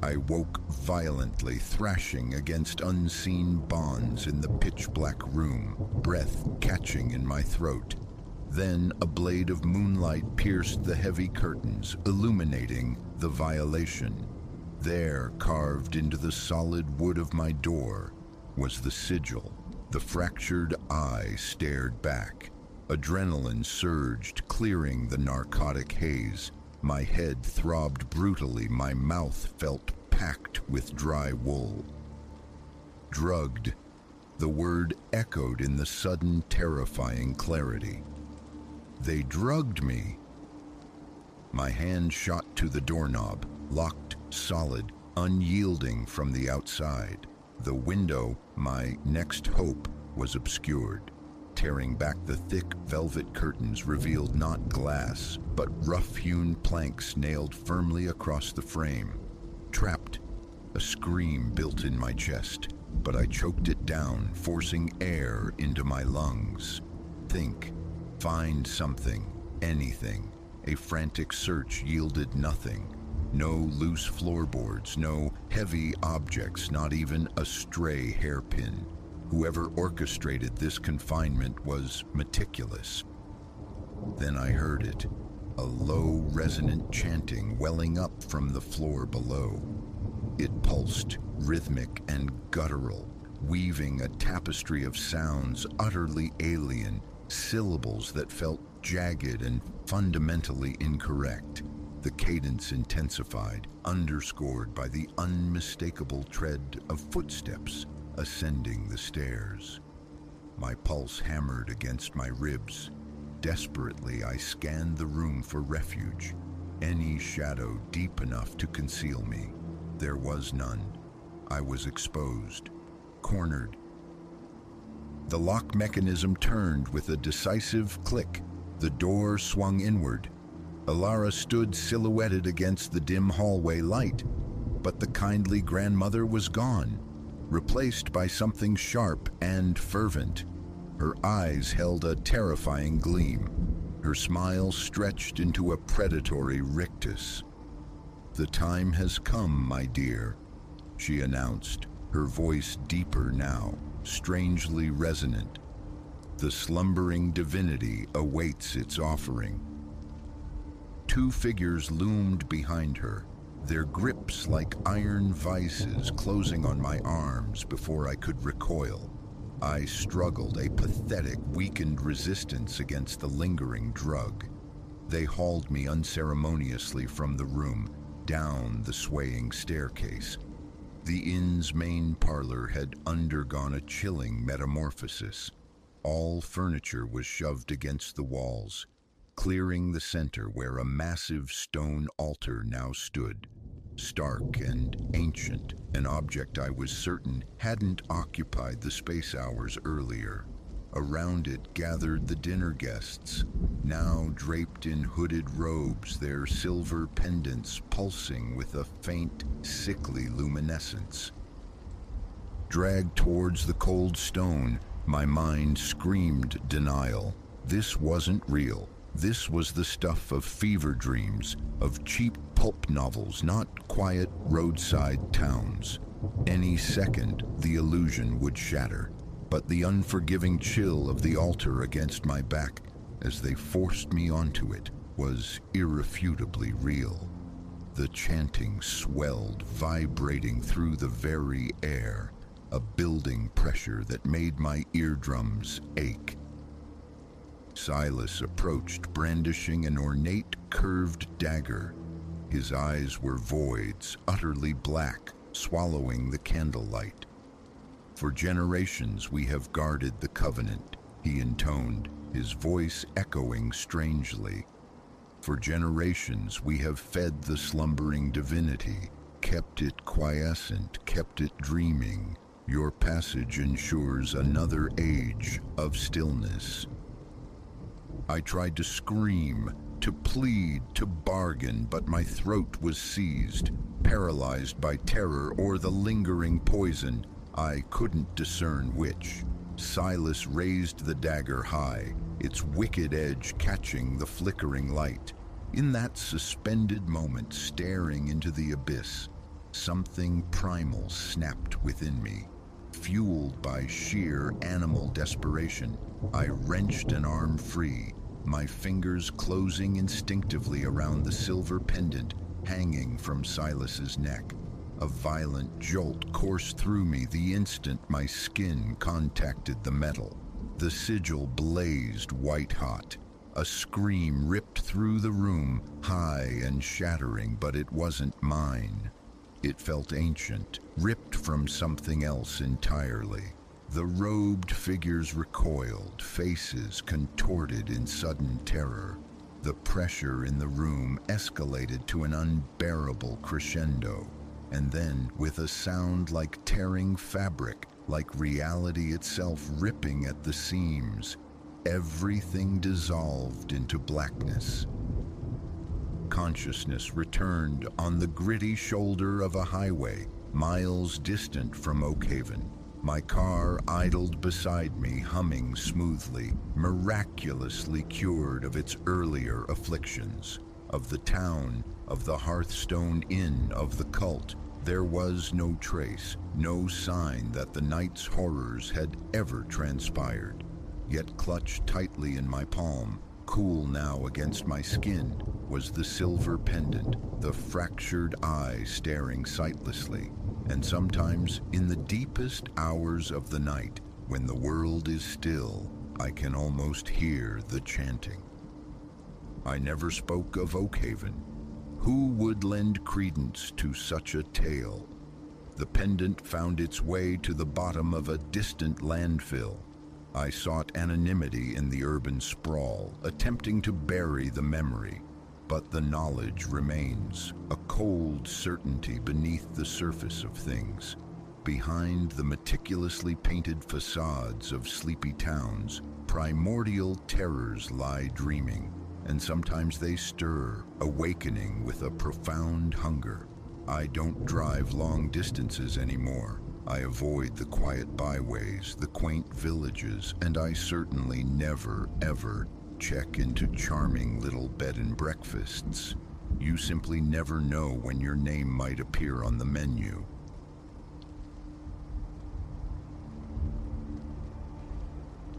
I woke violently, thrashing against unseen bonds in the pitch-black room, breath catching in my throat. Then a blade of moonlight pierced the heavy curtains, illuminating the violation. There, carved into the solid wood of my door, was the sigil. The fractured eye stared back. Adrenaline surged, clearing the narcotic haze. My head throbbed brutally, my mouth felt packed with dry wool. Drugged, the word echoed in the sudden, terrifying clarity. They drugged me. My hand shot to the doorknob, locked solid, unyielding from the outside. The window, my next hope, was obscured. Tearing back the thick velvet curtains revealed not glass, but rough-hewn planks nailed firmly across the frame. Trapped, a scream built in my chest, but I choked it down, forcing air into my lungs. Think, find something, anything. A frantic search yielded nothing. No loose floorboards, no heavy objects, not even a stray hairpin. Whoever orchestrated this confinement was meticulous. Then I heard it, a low, resonant chanting welling up from the floor below. It pulsed, rhythmic and guttural, weaving a tapestry of sounds utterly alien, syllables that felt jagged and fundamentally incorrect. The cadence intensified, underscored by the unmistakable tread of footsteps ascending the stairs. My pulse hammered against my ribs. Desperately, I scanned the room for refuge, any shadow deep enough to conceal me. There was none. I was exposed, cornered. The lock mechanism turned with a decisive click. The door swung inward. Alara stood silhouetted against the dim hallway light, but the kindly grandmother was gone, replaced by something sharp and fervent. Her eyes held a terrifying gleam. Her smile stretched into a predatory rictus. "The time has come, my dear," she announced, her voice deeper now, strangely resonant. "The slumbering divinity awaits its offering." Two figures loomed behind her, their grips like iron vices closing on my arms before I could recoil. I struggled, a pathetic, weakened resistance against the lingering drug. They hauled me unceremoniously from the room, down the swaying staircase. The inn's main parlor had undergone a chilling metamorphosis. All furniture was shoved against the walls, clearing the center where a massive stone altar now stood. Stark and ancient, an object I was certain hadn't occupied the space hours earlier. Around it gathered the dinner guests, now draped in hooded robes, their silver pendants pulsing with a faint, sickly luminescence. Dragged towards the cold stone, my mind screamed denial. This wasn't real. This was the stuff of fever dreams, of cheap pulp novels, not quiet roadside towns. Any second, the illusion would shatter. But the unforgiving chill of the altar against my back, as they forced me onto it, was irrefutably real. The chanting swelled, vibrating through the very air, a building pressure that made my eardrums ache. Silas approached, brandishing an ornate, curved dagger. His eyes were voids, utterly black, swallowing the candlelight. "For generations we have guarded the covenant," he intoned, his voice echoing strangely. "For generations we have fed the slumbering divinity, kept it quiescent, kept it dreaming. Your passage ensures another age of stillness." I tried to scream, to plead, to bargain, but my throat was seized, paralyzed by terror or the lingering poison. I couldn't discern which. Silas raised the dagger high, its wicked edge catching the flickering light. In that suspended moment, staring into the abyss, something primal snapped within me. Fueled by sheer animal desperation, I wrenched an arm free, my fingers closing instinctively around the silver pendant hanging from Silas's neck. A violent jolt coursed through me the instant my skin contacted the metal. The sigil blazed white-hot. A scream ripped through the room, high and shattering, but it wasn't mine. It felt ancient, ripped from something else entirely. The robed figures recoiled, faces contorted in sudden terror. The pressure in the room escalated to an unbearable crescendo. And then, with a sound like tearing fabric, like reality itself ripping at the seams, everything dissolved into blackness. Consciousness returned on the gritty shoulder of a highway, miles distant from Oakhaven. My car idled beside me, humming smoothly, miraculously cured of its earlier afflictions. Of the town, of the Hearthstone Inn, of the cult, there was no trace, no sign that the night's horrors had ever transpired. Yet clutched tightly in my palm, cool now against my skin, was the silver pendant, the fractured eye staring sightlessly. And sometimes, in the deepest hours of the night, when the world is still, I can almost hear the chanting. I never spoke of Oakhaven. Who would lend credence to such a tale? The pendant found its way to the bottom of a distant landfill. I sought anonymity in the urban sprawl, attempting to bury the memory. But the knowledge remains, a cold certainty beneath the surface of things. Behind the meticulously painted facades of sleepy towns, primordial terrors lie dreaming, and sometimes they stir, awakening with a profound hunger. I don't drive long distances anymore. I avoid the quiet byways, the quaint villages, and I certainly never, ever check into charming little bed and breakfasts. You simply never know when your name might appear on the menu.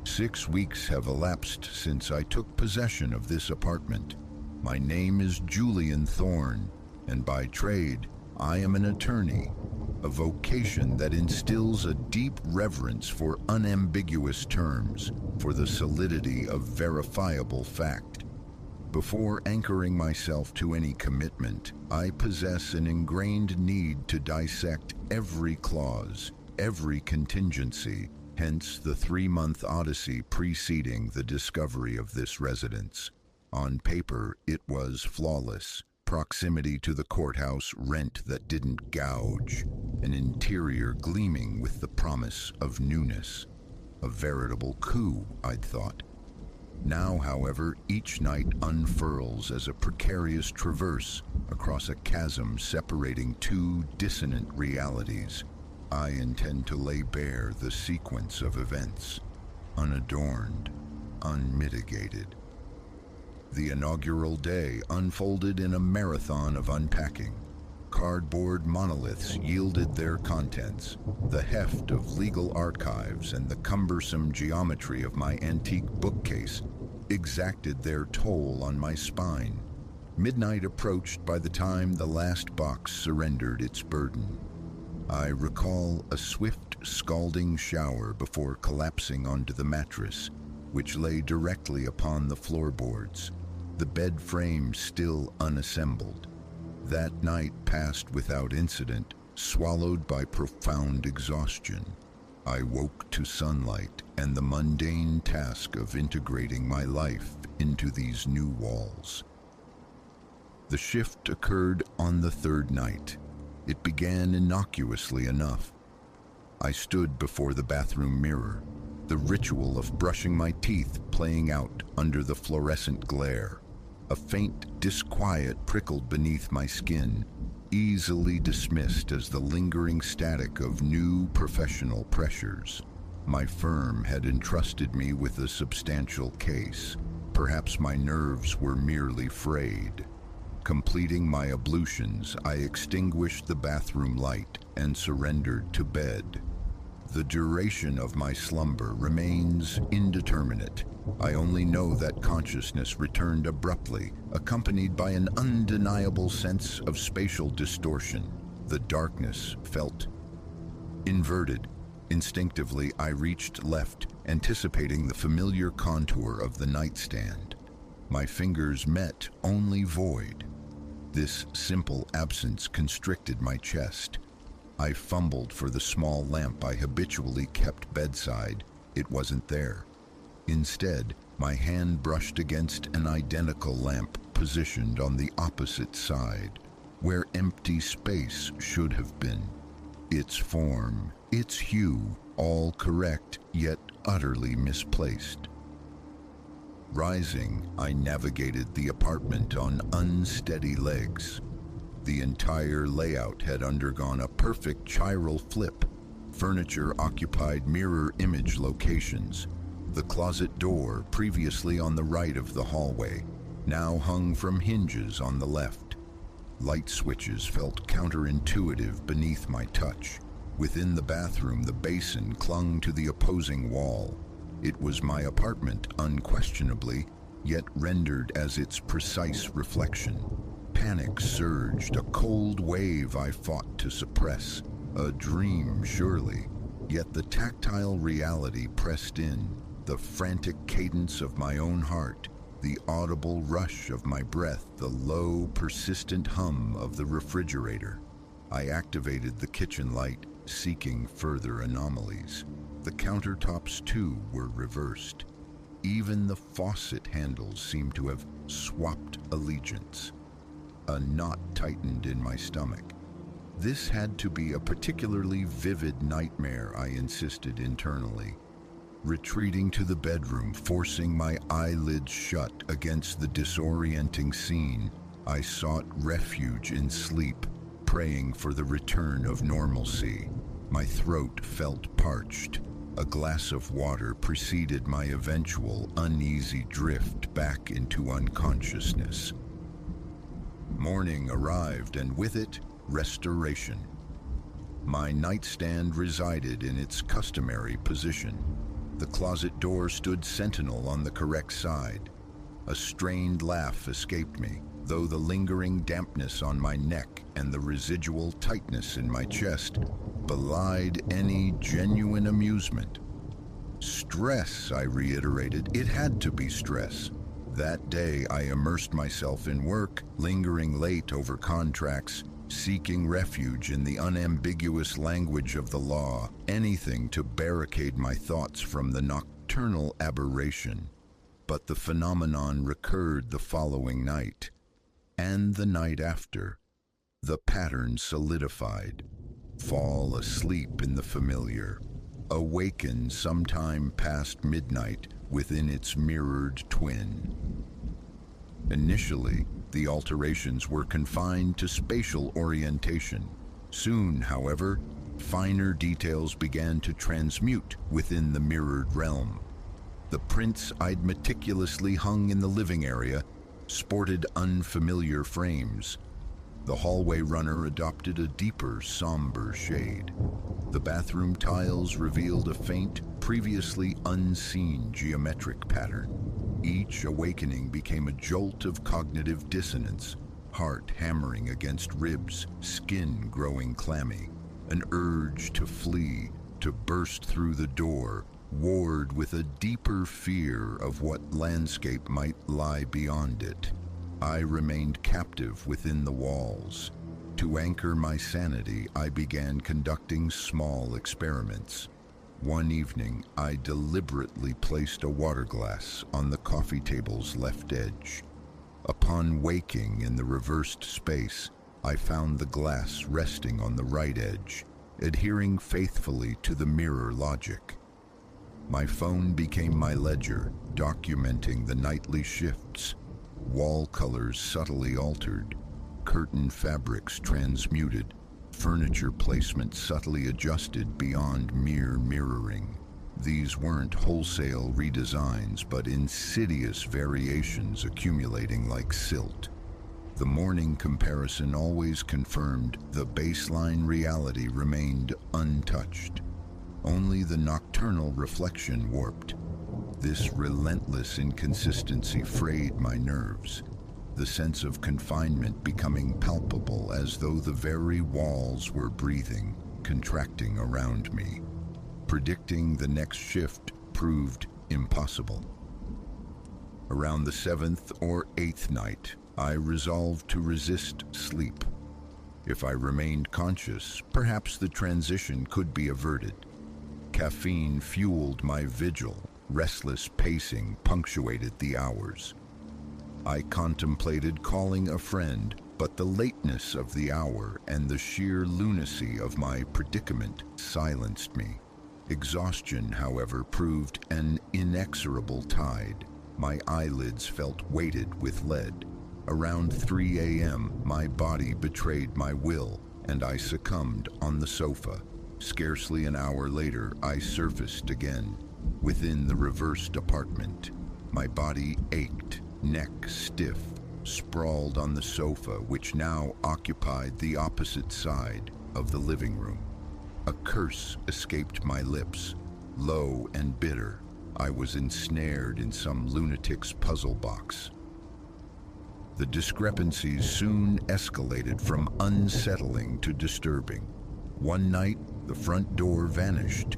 "6 weeks have elapsed since I took possession of this apartment. My name is Julian Thorne, and by trade, I am an attorney, a vocation that instills a deep reverence for unambiguous terms, for the solidity of verifiable fact. Before anchoring myself to any commitment, I possess an ingrained need to dissect every clause, every contingency, hence the 3-month odyssey preceding the discovery of this residence. On paper, it was flawless. Proximity to the courthouse, rent that didn't gouge, an interior gleaming with the promise of newness. A veritable coup, I'd thought. Now, however, each night unfurls as a precarious traverse across a chasm separating two dissonant realities. I intend to lay bare the sequence of events, unadorned, unmitigated. The inaugural day unfolded in a marathon of unpacking. Cardboard monoliths yielded their contents. The heft of legal archives and the cumbersome geometry of my antique bookcase exacted their toll on my spine. Midnight approached by the time the last box surrendered its burden. I recall a swift, scalding shower before collapsing onto the mattress, which lay directly upon the floorboards, the bed frame still unassembled. That night passed without incident, swallowed by profound exhaustion. I woke to sunlight and the mundane task of integrating my life into these new walls. The shift occurred on the third night. It began innocuously enough. I stood before the bathroom mirror, the ritual of brushing my teeth playing out under the fluorescent glare. A faint disquiet prickled beneath my skin, easily dismissed as the lingering static of new professional pressures. My firm had entrusted me with a substantial case. Perhaps my nerves were merely frayed. Completing my ablutions, I extinguished the bathroom light and surrendered to bed. The duration of my slumber remains indeterminate. I only know that consciousness returned abruptly, accompanied by an undeniable sense of spatial distortion. The darkness felt inverted. Instinctively, I reached left, anticipating the familiar contour of the nightstand. My fingers met only void. This simple absence constricted my chest. I fumbled for the small lamp I habitually kept bedside. It wasn't there. Instead, my hand brushed against an identical lamp positioned on the opposite side, where empty space should have been. Its form, its hue, all correct, yet utterly misplaced. Rising, I navigated the apartment on unsteady legs. The entire layout had undergone a perfect chiral flip. Furniture occupied mirror image locations. The closet door, previously on the right of the hallway, now hung from hinges on the left. Light switches felt counterintuitive beneath my touch. Within the bathroom, the basin clung to the opposing wall. It was my apartment, unquestionably, yet rendered as its precise reflection. Panic surged, a cold wave I fought to suppress. A dream, surely. Yet the tactile reality pressed in. The frantic cadence of my own heart, the audible rush of my breath, the low, persistent hum of the refrigerator. I activated the kitchen light, seeking further anomalies. The countertops, too, were reversed. Even the faucet handles seemed to have swapped allegiance. A knot tightened in my stomach. This had to be a particularly vivid nightmare, I insisted internally. Retreating to the bedroom, forcing my eyelids shut against the disorienting scene, I sought refuge in sleep, praying for the return of normalcy. My throat felt parched. A glass of water preceded my eventual uneasy drift back into unconsciousness. Morning arrived, and with it, restoration. My nightstand resided in its customary position. The closet door stood sentinel on the correct side. A strained laugh escaped me, though the lingering dampness on my neck and the residual tightness in my chest belied any genuine amusement. Stress, I reiterated. It had to be stress. That day, I immersed myself in work, lingering late over contracts, seeking refuge in the unambiguous language of the law, anything to barricade my thoughts from the nocturnal aberration. But the phenomenon recurred the following night, and the night after. The pattern solidified. Fall asleep in the familiar. Awaken sometime past midnight within its mirrored twin. Initially, the alterations were confined to spatial orientation. Soon, however, finer details began to transmute within the mirrored realm. The prints I'd meticulously hung in the living area sported unfamiliar frames. The hallway runner adopted a deeper, somber shade. The bathroom tiles revealed a faint, previously unseen geometric pattern. Each awakening became a jolt of cognitive dissonance, heart hammering against ribs, skin growing clammy. An urge to flee, to burst through the door, warred with a deeper fear of what landscape might lie beyond it. I remained captive within the walls. To anchor my sanity, I began conducting small experiments. One evening, I deliberately placed a water glass on the coffee table's left edge. Upon waking in the reversed space, I found the glass resting on the right edge, adhering faithfully to the mirror logic. My phone became my ledger, documenting the nightly shifts. Wall colors subtly altered, curtain fabrics transmuted, furniture placement subtly adjusted beyond mere mirroring. These weren't wholesale redesigns, but insidious variations accumulating like silt. The morning comparison always confirmed the baseline reality remained untouched. Only the nocturnal reflection warped. This relentless inconsistency frayed my nerves, the sense of confinement becoming palpable as though the very walls were breathing, contracting around me. Predicting the next shift proved impossible. Around the 7th or 8th night, I resolved to resist sleep. If I remained conscious, perhaps the transition could be averted. Caffeine fueled my vigil. Restless pacing punctuated the hours. I contemplated calling a friend, but the lateness of the hour and the sheer lunacy of my predicament silenced me. Exhaustion, however, proved an inexorable tide. My eyelids felt weighted with lead. Around 3 a.m., my body betrayed my will, and I succumbed on the sofa. Scarcely an hour later, I surfaced again. Within the reversed apartment, my body ached, neck stiff, sprawled on the sofa, which now occupied the opposite side of the living room. A curse escaped my lips, low and bitter. I was ensnared in some lunatic's puzzle box. The discrepancies soon escalated from unsettling to disturbing. One night, the front door vanished.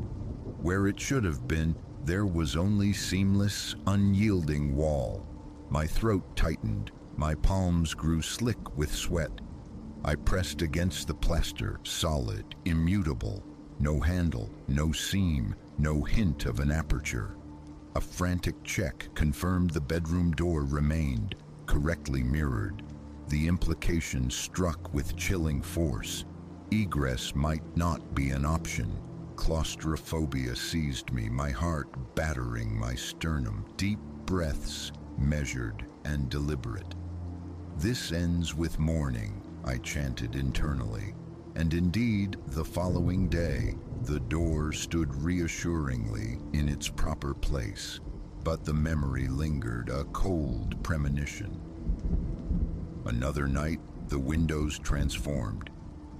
Where it should have been, there was only seamless, unyielding wall. My throat tightened, my palms grew slick with sweat. I pressed against the plaster, solid, immutable. No handle, no seam, no hint of an aperture. A frantic check confirmed the bedroom door remained, correctly mirrored. The implication struck with chilling force. Egress might not be an option. Claustrophobia seized me, my heart battering my sternum. Deep breaths, measured and deliberate. "This ends with morning," I chanted internally. And indeed, the following day, the door stood reassuringly in its proper place. But the memory lingered, a cold premonition. Another night, the windows transformed.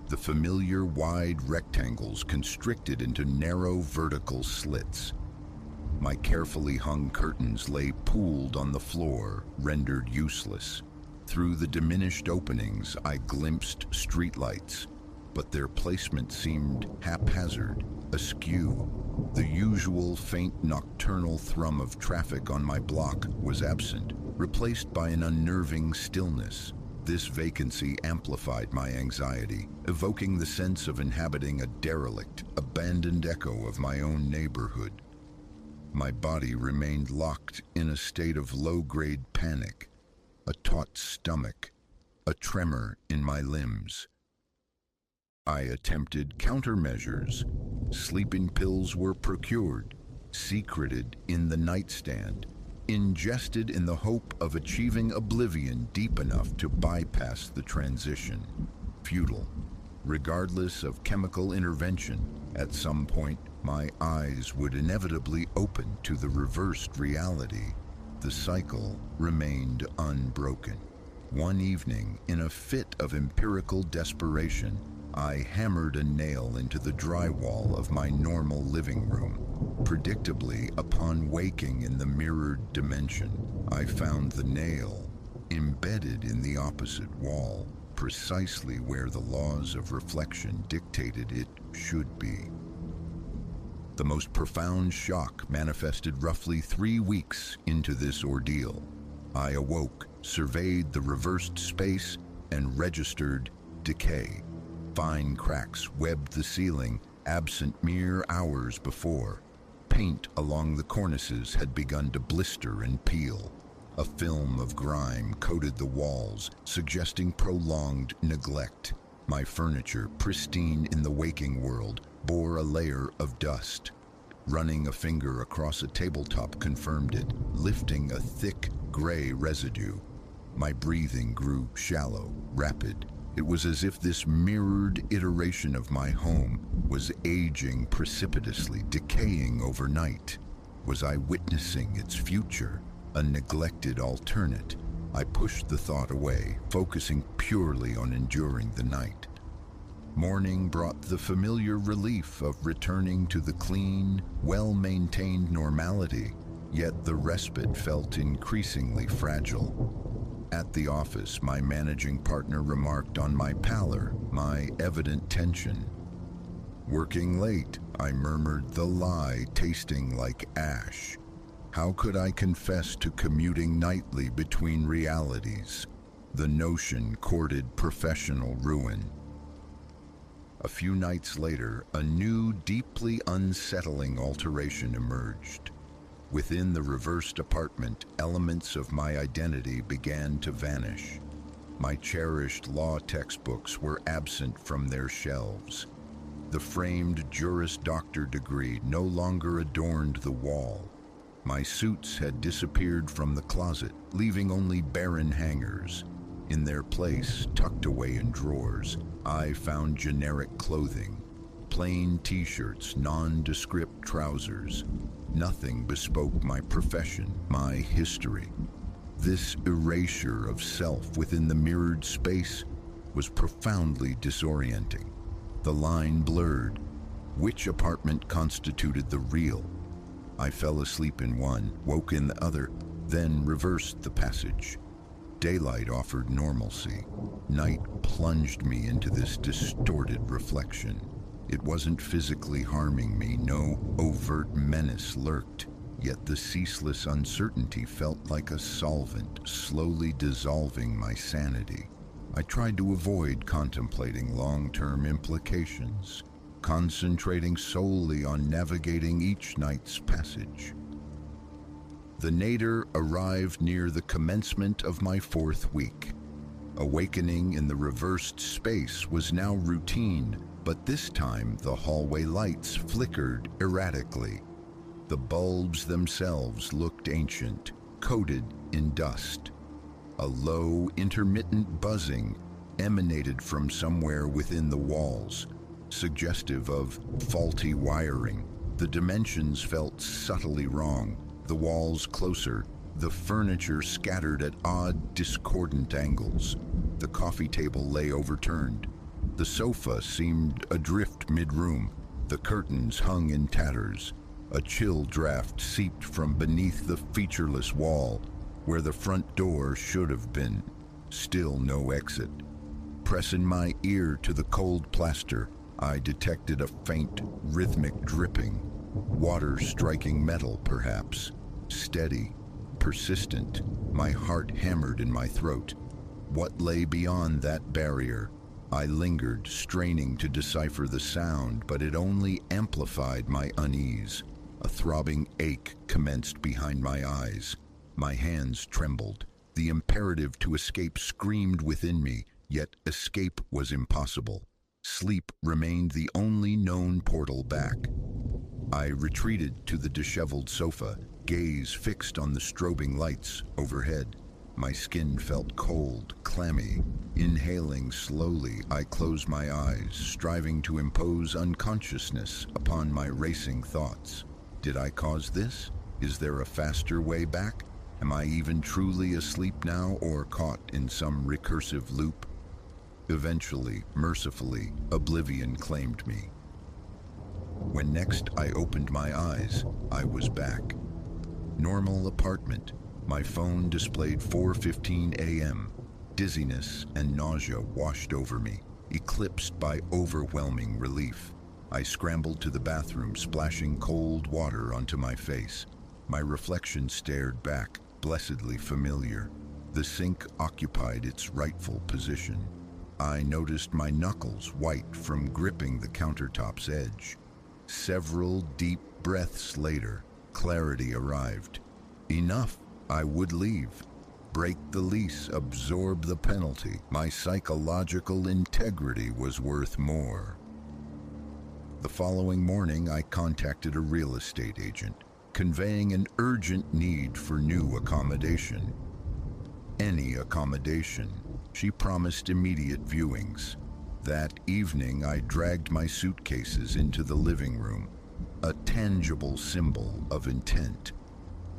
The familiar wide rectangles constricted into narrow vertical slits. My carefully hung curtains lay pooled on the floor, rendered useless. Through the diminished openings, I glimpsed streetlights, but their placement seemed haphazard, askew. The usual faint nocturnal thrum of traffic on my block was absent. replaced by an unnerving stillness. This vacancy amplified my anxiety, evoking the sense of inhabiting a derelict, abandoned echo of my own neighborhood. My body remained locked in a state of low-grade panic, a taut stomach, a tremor in my limbs. I attempted countermeasures. Sleeping pills were procured, secreted in the nightstand, ingested in the hope of achieving oblivion deep enough to bypass the transition. Futile. Regardless of chemical intervention, at some point my eyes would inevitably open to the reversed reality. The cycle remained unbroken. One evening, in a fit of empirical desperation, I hammered a nail into the drywall of my normal living room. Predictably, upon waking in the mirrored dimension, I found the nail embedded in the opposite wall, precisely where the laws of reflection dictated it should be. The most profound shock manifested roughly 3 weeks into this ordeal. I awoke, surveyed the reversed space, and registered decay. Fine cracks webbed the ceiling, absent mere hours before. Paint along the cornices had begun to blister and peel. A film of grime coated the walls, suggesting prolonged neglect. My furniture, pristine in the waking world, bore a layer of dust. Running a finger across a tabletop confirmed it, lifting a thick, gray residue. My breathing grew shallow, rapid. It was as if this mirrored iteration of my home was aging precipitously, decaying overnight. Was I witnessing its future, a neglected alternate? I pushed the thought away, focusing purely on enduring the night. Morning brought the familiar relief of returning to the clean, well-maintained normality, yet the respite felt increasingly fragile. At the office, my managing partner remarked on my pallor, my evident tension. Working late, I murmured, the lie tasting like ash. How could I confess to commuting nightly between realities? The notion courted professional ruin. A few nights later, a new, deeply unsettling alteration emerged. Within the reversed apartment, elements of my identity began to vanish. My cherished law textbooks were absent from their shelves. The framed Juris Doctor degree no longer adorned the wall. My suits had disappeared from the closet, leaving only barren hangers. In their place, tucked away in drawers, I found generic clothing. Plain t-shirts, nondescript trousers. Nothing bespoke my profession, my history. This erasure of self within the mirrored space was profoundly disorienting. The line blurred. Which apartment constituted the real? I fell asleep in one, woke in the other, then reversed the passage. Daylight offered normalcy. Night plunged me into this distorted reflection. It wasn't physically harming me, no overt menace lurked, yet the ceaseless uncertainty felt like a solvent, slowly dissolving my sanity. I tried to avoid contemplating long-term implications, concentrating solely on navigating each night's passage. The nadir arrived near the commencement of my 4th week. Awakening in the reversed space was now routine, but this time the hallway lights flickered erratically. The bulbs themselves looked ancient, coated in dust. A low, intermittent buzzing emanated from somewhere within the walls, suggestive of faulty wiring. The dimensions felt subtly wrong, the walls closer, the furniture scattered at odd, discordant angles. The coffee table lay overturned. The sofa seemed adrift mid-room. The curtains hung in tatters. A chill draft seeped from beneath the featureless wall, where the front door should have been. Still no exit. Pressing my ear to the cold plaster, I detected a faint, rhythmic dripping. Water striking metal, perhaps. Steady, persistent. My heart hammered in my throat. What lay beyond that barrier? I lingered, straining to decipher the sound, but it only amplified my unease. A throbbing ache commenced behind my eyes. My hands trembled. The imperative to escape screamed within me, yet escape was impossible. Sleep remained the only known portal back. I retreated to the disheveled sofa, gaze fixed on the strobing lights overhead. My skin felt cold, clammy. Inhaling slowly, I closed my eyes, striving to impose unconsciousness upon my racing thoughts. Did I cause this? Is there a faster way back? Am I even truly asleep now, or caught in some recursive loop? Eventually, mercifully, oblivion claimed me. When next I opened my eyes, I was back. Normal apartment. My phone displayed 4:15 a.m. Dizziness and nausea washed over me, eclipsed by overwhelming relief. I scrambled to the bathroom, splashing cold water onto my face. My reflection stared back, blessedly familiar. The sink occupied its rightful position. I noticed my knuckles white from gripping the countertop's edge. Several deep breaths later, clarity arrived. Enough. I would leave. Break the lease, absorb the penalty. My psychological integrity was worth more. The following morning, I contacted a real estate agent, conveying an urgent need for new accommodation. Any accommodation. She promised immediate viewings. That evening, I dragged my suitcases into the living room, a tangible symbol of intent.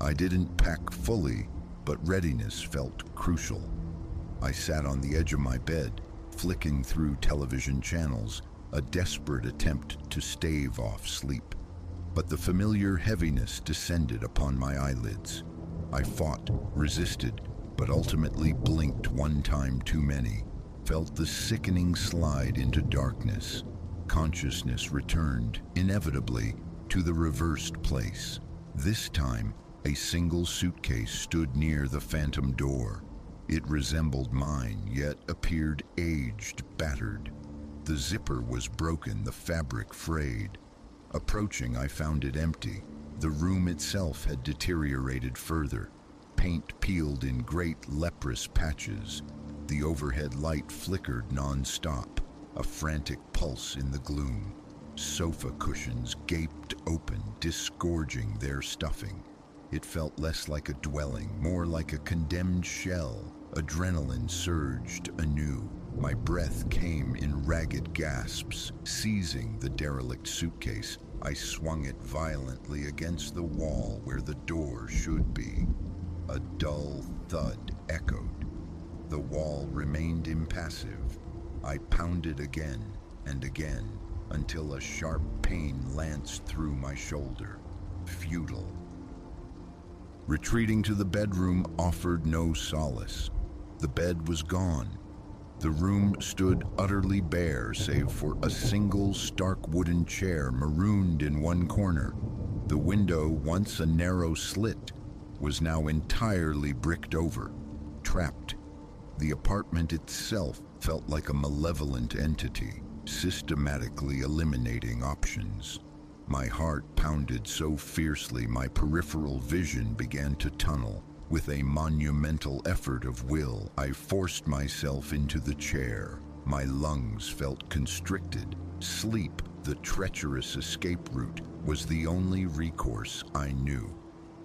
I didn't pack fully, but readiness felt crucial. I sat on the edge of my bed, flicking through television channels, a desperate attempt to stave off sleep. But the familiar heaviness descended upon my eyelids. I fought, resisted, but ultimately blinked one time too many, felt the sickening slide into darkness. Consciousness returned, inevitably, to the reversed place. This time, a single suitcase stood near the phantom door. It resembled mine, yet appeared aged, battered. The zipper was broken, the fabric frayed. Approaching, I found it empty. The room itself had deteriorated further. Paint peeled in great leprous patches. The overhead light flickered non-stop, a frantic pulse in the gloom. Sofa cushions gaped open, disgorging their stuffing. It felt less like a dwelling, more like a condemned shell. Adrenaline surged anew. My breath came in ragged gasps. Seizing the derelict suitcase, I swung it violently against the wall where the door should be. A dull thud echoed. The wall remained impassive. I pounded again and again until a sharp pain lanced through my shoulder. Futile. Retreating to the bedroom offered no solace. The bed was gone. The room stood utterly bare save for a single stark wooden chair marooned in one corner. The window, once a narrow slit, was now entirely bricked over, trapped. The apartment itself felt like a malevolent entity, systematically eliminating options. My heart pounded so fiercely my peripheral vision began to tunnel. With a monumental effort of will, I forced myself into the chair. My lungs felt constricted. Sleep, the treacherous escape route, was the only recourse I knew.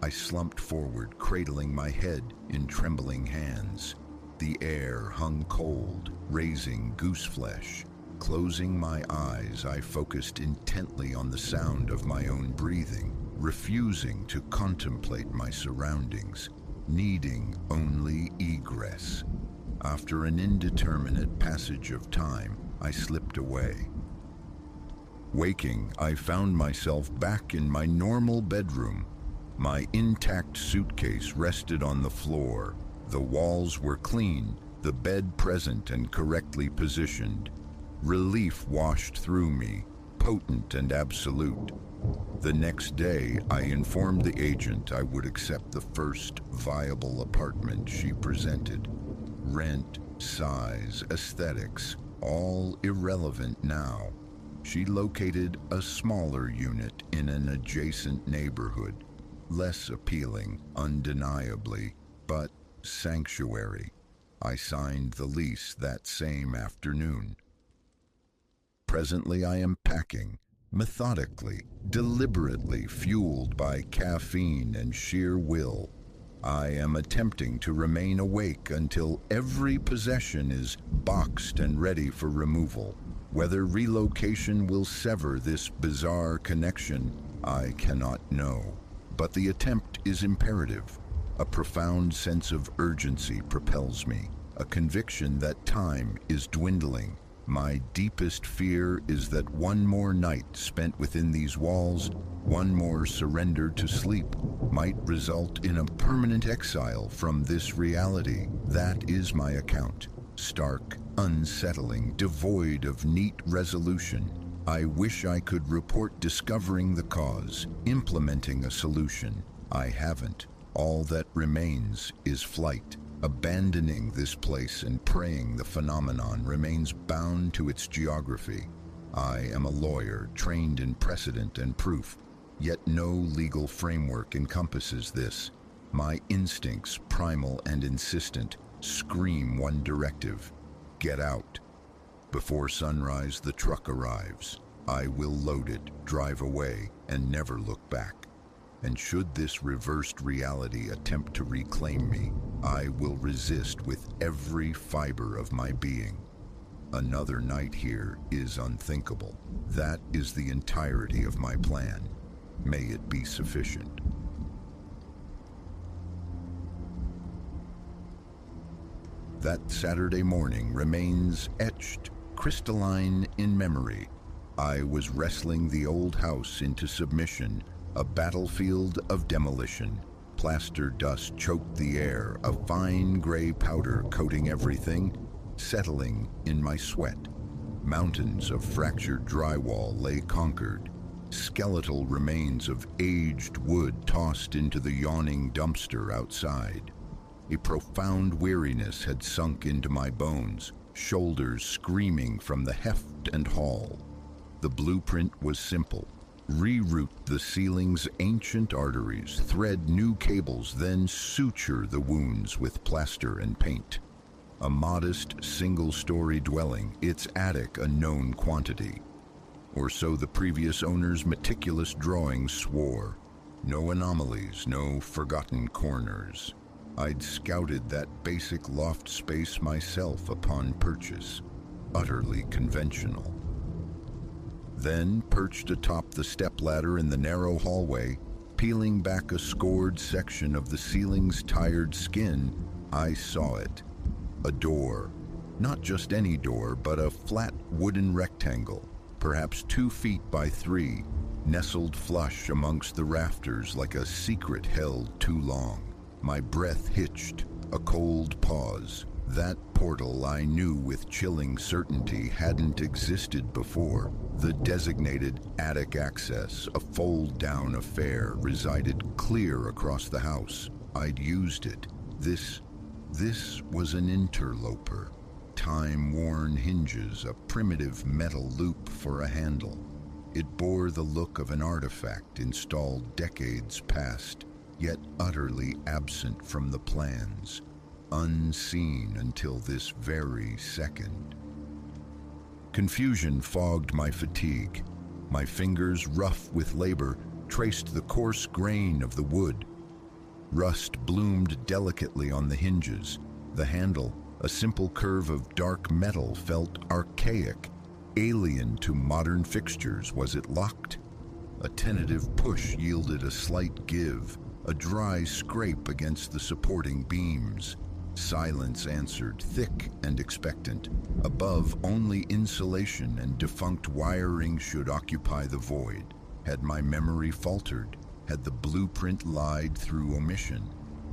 I slumped forward, cradling my head in trembling hands. The air hung cold, raising gooseflesh. Closing my eyes, I focused intently on the sound of my own breathing, refusing to contemplate my surroundings, needing only egress. After an indeterminate passage of time, I slipped away. Waking, I found myself back in my normal bedroom. My intact suitcase rested on the floor. The walls were clean, the bed present and correctly positioned. Relief washed through me, potent and absolute. The next day, I informed the agent I would accept the first viable apartment she presented. Rent, size, aesthetics, all irrelevant now. She located a smaller unit in an adjacent neighborhood. Less appealing, undeniably, but sanctuary. I signed the lease that same afternoon. Presently I am packing, methodically, deliberately fueled by caffeine and sheer will. I am attempting to remain awake until every possession is boxed and ready for removal. Whether relocation will sever this bizarre connection, I cannot know. But the attempt is imperative. A profound sense of urgency propels me, a conviction that time is dwindling. My deepest fear is that one more night spent within these walls, one more surrender to sleep, might result in a permanent exile from this reality. That is my account. Stark, unsettling, devoid of neat resolution. I wish I could report discovering the cause, implementing a solution. I haven't. All that remains is flight. Abandoning this place and praying the phenomenon remains bound to its geography. I am a lawyer trained in precedent and proof, yet no legal framework encompasses this. My instincts, primal and insistent, scream one directive: get out. Before sunrise, the truck arrives. I will load it, drive away, and never look back. And should this reversed reality attempt to reclaim me, I will resist with every fiber of my being. Another night here is unthinkable. That is the entirety of my plan. May it be sufficient. That Saturday morning remains etched, crystalline in memory. I was wrestling the old house into submission, a battlefield of demolition. Plaster dust choked the air, a fine gray powder coating everything, settling in my sweat. Mountains of fractured drywall lay conquered, skeletal remains of aged wood tossed into the yawning dumpster outside. A profound weariness had sunk into my bones, shoulders screaming from the heft and haul. The blueprint was simple. Reroute the ceiling's ancient arteries, thread new cables, then suture the wounds with plaster and paint. A modest single-story dwelling, its attic a known quantity. Or so the previous owner's meticulous drawings swore. No anomalies, no forgotten corners. I'd scouted that basic loft space myself upon purchase. Utterly conventional. Then, perched atop the stepladder in the narrow hallway, peeling back a scored section of the ceiling's tired skin, I saw it. A door. Not just any door, but a flat wooden rectangle, perhaps 2 feet by 3, nestled flush amongst the rafters like a secret held too long. My breath hitched, a cold pause. That portal I knew with chilling certainty hadn't existed before. The designated attic access, a fold-down affair, resided clear across the house. I'd used it. This was an interloper. Time-worn hinges, a primitive metal loop for a handle. It bore the look of an artifact installed decades past, yet utterly absent from the plans. Unseen until this very second. Confusion fogged my fatigue. My fingers, rough with labor, traced the coarse grain of the wood. Rust bloomed delicately on the hinges. The handle, a simple curve of dark metal, felt archaic, alien to modern fixtures. Was it locked? A tentative push yielded a slight give, a dry scrape against the supporting beams. Silence answered, thick and expectant. Above, only insulation and defunct wiring should occupy the void. Had my memory faltered? Had the blueprint lied through omission?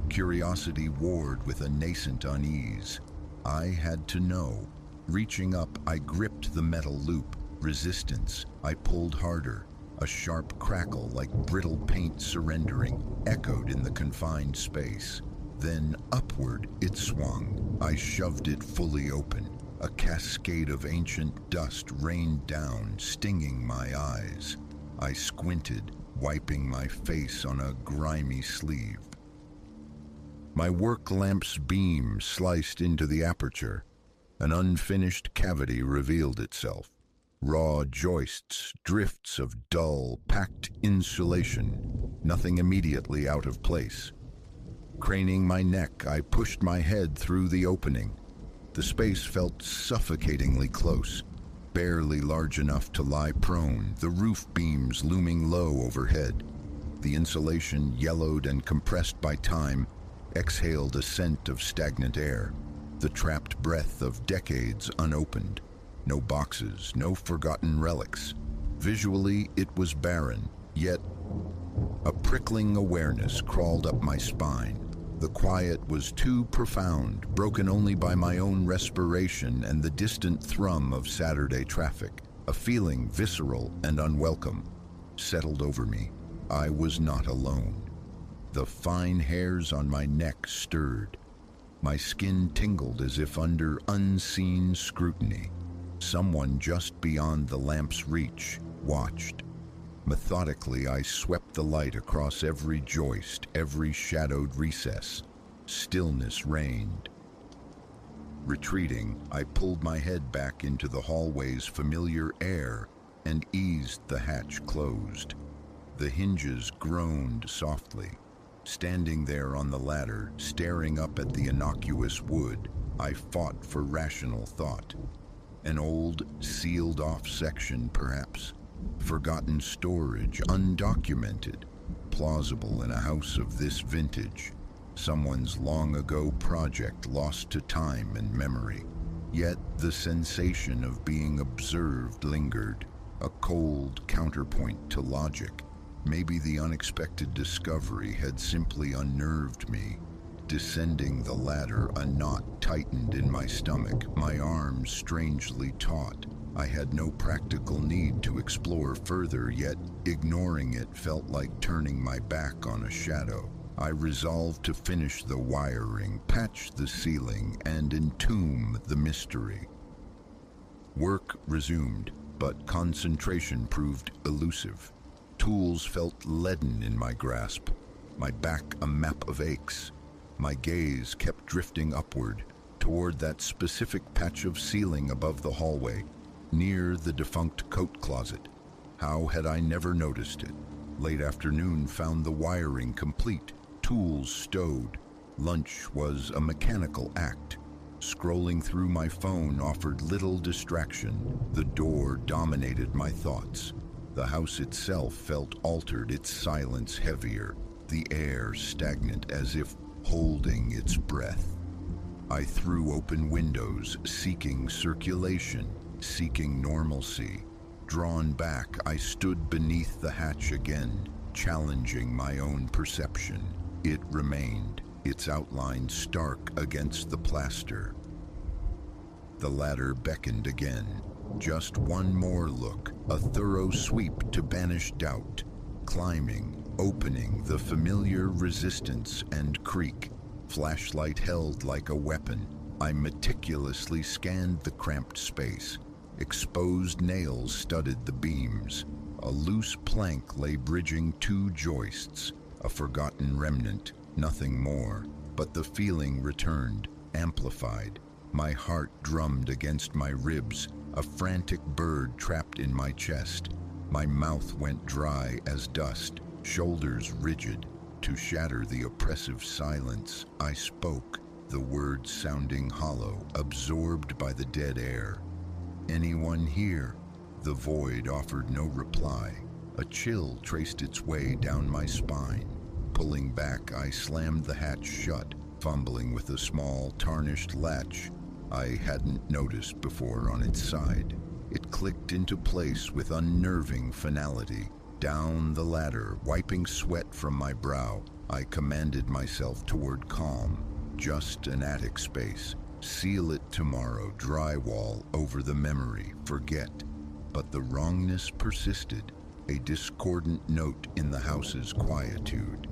Curiosity warred with a nascent unease. I had to know. Reaching up, I gripped the metal loop. Resistance. I pulled harder. A sharp crackle like brittle paint surrendering echoed in the confined space. Then upward it swung. I shoved it fully open. A cascade of ancient dust rained down, stinging my eyes. I squinted, wiping my face on a grimy sleeve. My work lamp's beam sliced into the aperture. An unfinished cavity revealed itself. Raw joists, drifts of dull, packed insulation, nothing immediately out of place. Craning my neck, I pushed my head through the opening. The space felt suffocatingly close, barely large enough to lie prone, the roof beams looming low overhead. The insulation, yellowed and compressed by time, exhaled a scent of stagnant air, the trapped breath of decades unopened. No boxes, no forgotten relics. Visually, it was barren, yet a prickling awareness crawled up my spine. The quiet was too profound, broken only by my own respiration and the distant thrum of Saturday traffic. A feeling visceral and unwelcome settled over me. I was not alone. The fine hairs on my neck stirred. My skin tingled as if under unseen scrutiny. Someone just beyond the lamp's reach watched. Methodically, I swept the light across every joist, every shadowed recess. Stillness reigned. Retreating, I pulled my head back into the hallway's familiar air and eased the hatch closed. The hinges groaned softly. Standing there on the ladder, staring up at the innocuous wood, I fought for rational thought. An old, sealed-off section, perhaps. Forgotten storage, undocumented. Plausible in a house of this vintage. Someone's long-ago project lost to time and memory. Yet the sensation of being observed lingered, a cold counterpoint to logic. Maybe the unexpected discovery had simply unnerved me. Descending the ladder, a knot tightened in my stomach, my arms strangely taut. I had no practical need to explore further, yet ignoring it felt like turning my back on a shadow. I resolved to finish the wiring, patch the ceiling, and entomb the mystery. Work resumed, but concentration proved elusive. Tools felt leaden in my grasp, my back a map of aches. My gaze kept drifting upward, toward that specific patch of ceiling above the hallway, near the defunct coat closet. How had I never noticed it? Late afternoon found the wiring complete, tools stowed. Lunch was a mechanical act. Scrolling through my phone offered little distraction. The door dominated my thoughts. The house itself felt altered, its silence heavier, the air stagnant as if holding its breath. I threw open windows, seeking circulation, seeking normalcy. Drawn back, I stood beneath the hatch again, challenging my own perception. It remained, its outline stark against the plaster. The ladder beckoned again. Just one more look, a thorough sweep to banish doubt. Climbing, opening the familiar resistance and creak. Flashlight held like a weapon, I meticulously scanned the cramped space. Exposed nails studded the beams. A loose plank lay bridging two joists, a forgotten remnant, nothing more. But the feeling returned, amplified. My heart drummed against my ribs, a frantic bird trapped in my chest. My mouth went dry as dust, shoulders rigid. To shatter the oppressive silence, I spoke, the words sounding hollow, absorbed by the dead air. "Anyone here?" The void offered no reply. A chill traced its way down my spine. Pulling back, I slammed the hatch shut, fumbling with a small, tarnished latch I hadn't noticed before on its side. It clicked into place with unnerving finality. Down the ladder, wiping sweat from my brow, I commanded myself toward calm. Just an attic space. Seal it tomorrow, drywall over the memory, forget. but the wrongness persisted, a discordant note in the house's quietude.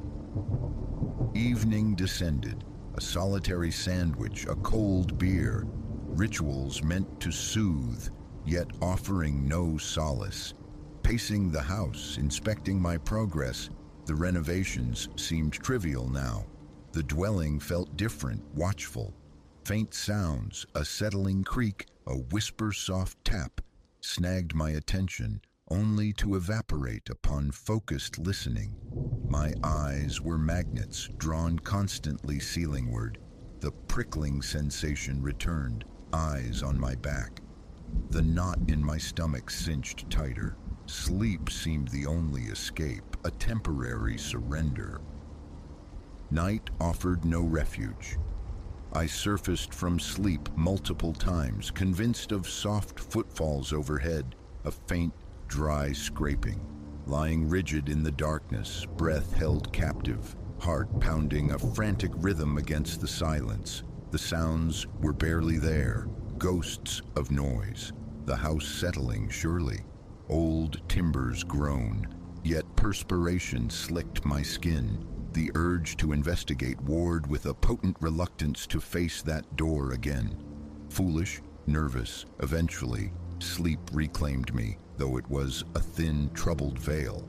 Evening descended, a solitary sandwich, a cold beer, rituals meant to soothe, yet offering no solace. Pacing the house, inspecting my progress, the renovations seemed trivial now. The dwelling felt different, watchful. Faint sounds, a settling creak, a whisper-soft tap, snagged my attention, only to evaporate upon focused listening. My eyes were magnets, drawn constantly ceilingward. The prickling sensation returned, eyes on my back. The knot in my stomach cinched tighter. Sleep seemed the only escape, a temporary surrender. Night offered no refuge. I surfaced from sleep multiple times, convinced of soft footfalls overhead, a faint, dry scraping. Lying rigid in the darkness, breath held captive, heart pounding a frantic rhythm against the silence. The sounds were barely there, ghosts of noise. The house settling, surely. Old timbers groan, yet perspiration slicked my skin. The urge to investigate warred with a potent reluctance to face that door again. Foolish, nervous, eventually, sleep reclaimed me, though it was a thin, troubled veil.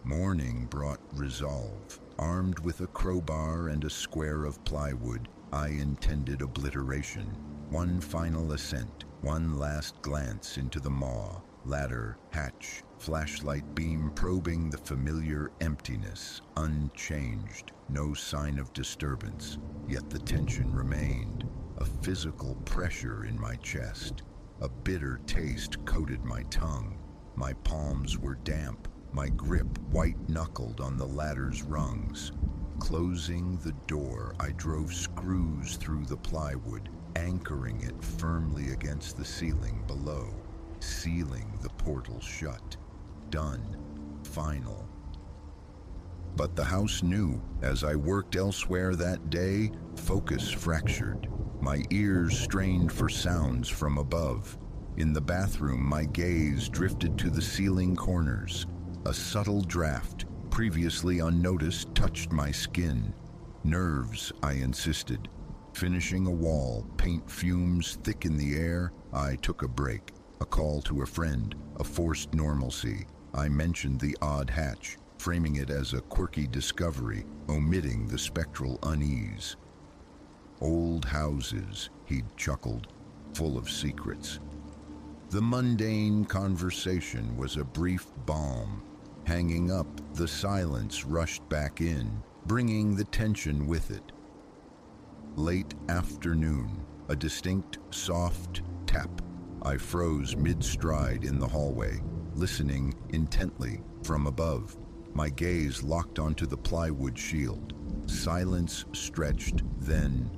Morning brought resolve. Armed with a crowbar and a square of plywood, I intended obliteration. One final ascent, one last glance into the maw, ladder, hatch, flashlight beam probing the familiar emptiness, unchanged, no sign of disturbance, yet the tension remained, a physical pressure in my chest. A bitter taste coated my tongue. My palms were damp, my grip white-knuckled on the ladder's rungs. Closing the door, I drove screws through the plywood, anchoring it firmly against the ceiling below, sealing the portal shut. Done. Final. But the house knew. As I worked elsewhere that day, focus fractured. My ears strained for sounds from above. In the bathroom, my gaze drifted to the ceiling corners. A subtle draft, previously unnoticed, touched my skin. Nerves, I insisted. Finishing a wall, paint fumes thick in the air, I took a break. A call to a friend, a forced normalcy. I mentioned the odd hatch, framing it as a quirky discovery, omitting the spectral unease. Old houses, he'd chuckled, full of secrets. The mundane conversation was a brief balm. Hanging up, the silence rushed back in, bringing the tension with it. Late afternoon, a distinct, soft tap. I froze mid-stride in the hallway, listening intently from above. My gaze locked onto the plywood shield. Silence stretched, then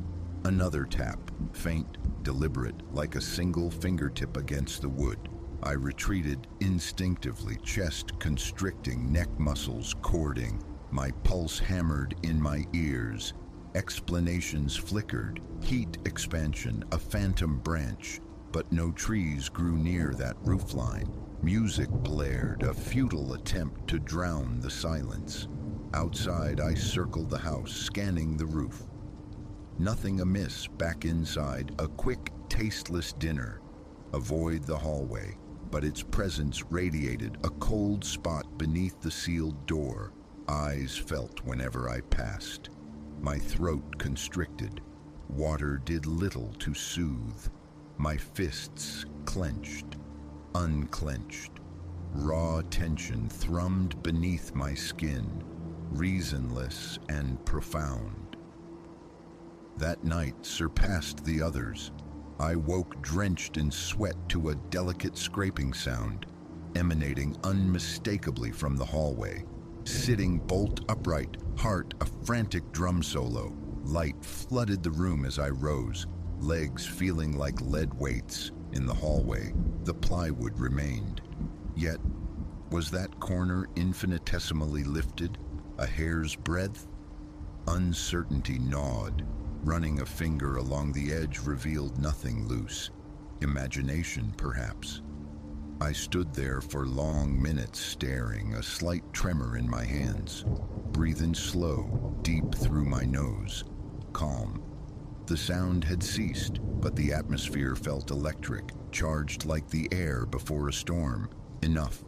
another tap, faint, deliberate, like a single fingertip against the wood. I retreated instinctively, chest constricting, neck muscles cording. My pulse hammered in my ears. Explanations flickered, heat expansion, a phantom branch. But no trees grew near that roofline. Music blared, a futile attempt to drown the silence. Outside, I circled the house, scanning the roof. Nothing amiss back inside, a quick, tasteless dinner. Avoid the hallway, but its presence radiated, a cold spot beneath the sealed door. Eyes felt whenever I passed. My throat constricted. Water did little to soothe. My fists clenched, unclenched. Raw tension thrummed beneath my skin, reasonless and profound. That night surpassed the others. I woke drenched in sweat to a delicate scraping sound, emanating unmistakably from the hallway. Sitting bolt upright, heart a frantic drum solo. Light flooded the room as I rose, legs feeling like lead weights. In the hallway, the plywood remained. Yet, was that corner infinitesimally lifted, a hair's breadth? Uncertainty gnawed. Running a finger along the edge revealed nothing loose. Imagination, perhaps. I stood there for long minutes staring, a slight tremor in my hands, breathing slow, deep through my nose. Calm. The sound had ceased, but the atmosphere felt electric, charged like the air before a storm. Enough.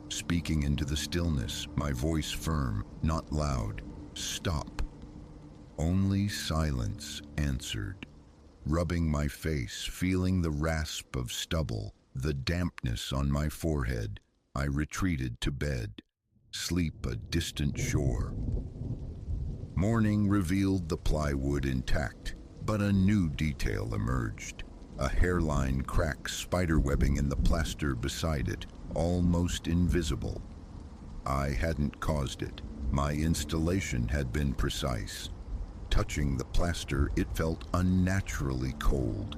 Speaking into the stillness, my voice firm, not loud. Stop. Only silence answered. Rubbing my face, feeling the rasp of stubble, the dampness on my forehead, I retreated to bed. Sleep a distant shore. Morning revealed the plywood intact, but a new detail emerged. A hairline crack spiderwebbing in the plaster beside it, almost invisible. I hadn't caused it. My installation had been precise. Touching the plaster, it felt unnaturally cold.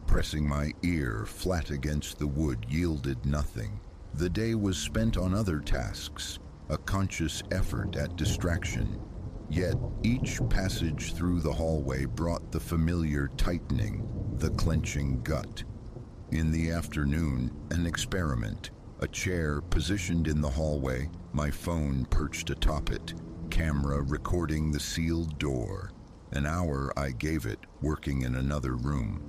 Pressing my ear flat against the wood yielded nothing. The day was spent on other tasks, a conscious effort at distraction. Yet each passage through the hallway brought the familiar tightening, the clenching gut. In the afternoon, an experiment. A chair positioned in the hallway, my phone perched atop it, camera recording the sealed door. An hour I gave it, working in another room.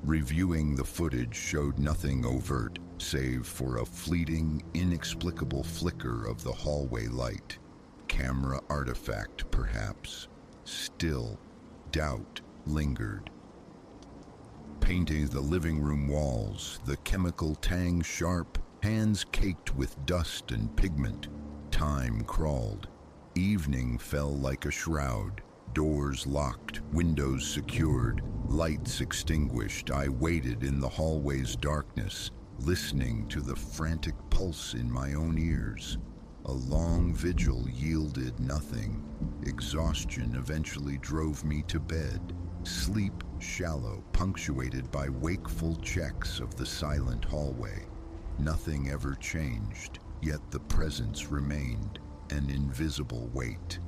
Reviewing the footage showed nothing overt, save for a fleeting, inexplicable flicker of the hallway light. Camera artifact, perhaps. Still, doubt lingered. Painting the living room walls, the chemical tang sharp, hands caked with dust and pigment. Time crawled. Evening fell like a shroud. Doors locked, windows secured, lights extinguished. I waited in the hallway's darkness, listening to the frantic pulse in my own ears. A long vigil yielded nothing. Exhaustion eventually drove me to bed. Sleep shallow, punctuated by wakeful checks of the silent hallway. Nothing ever changed, yet the presence remained, an invisible weight.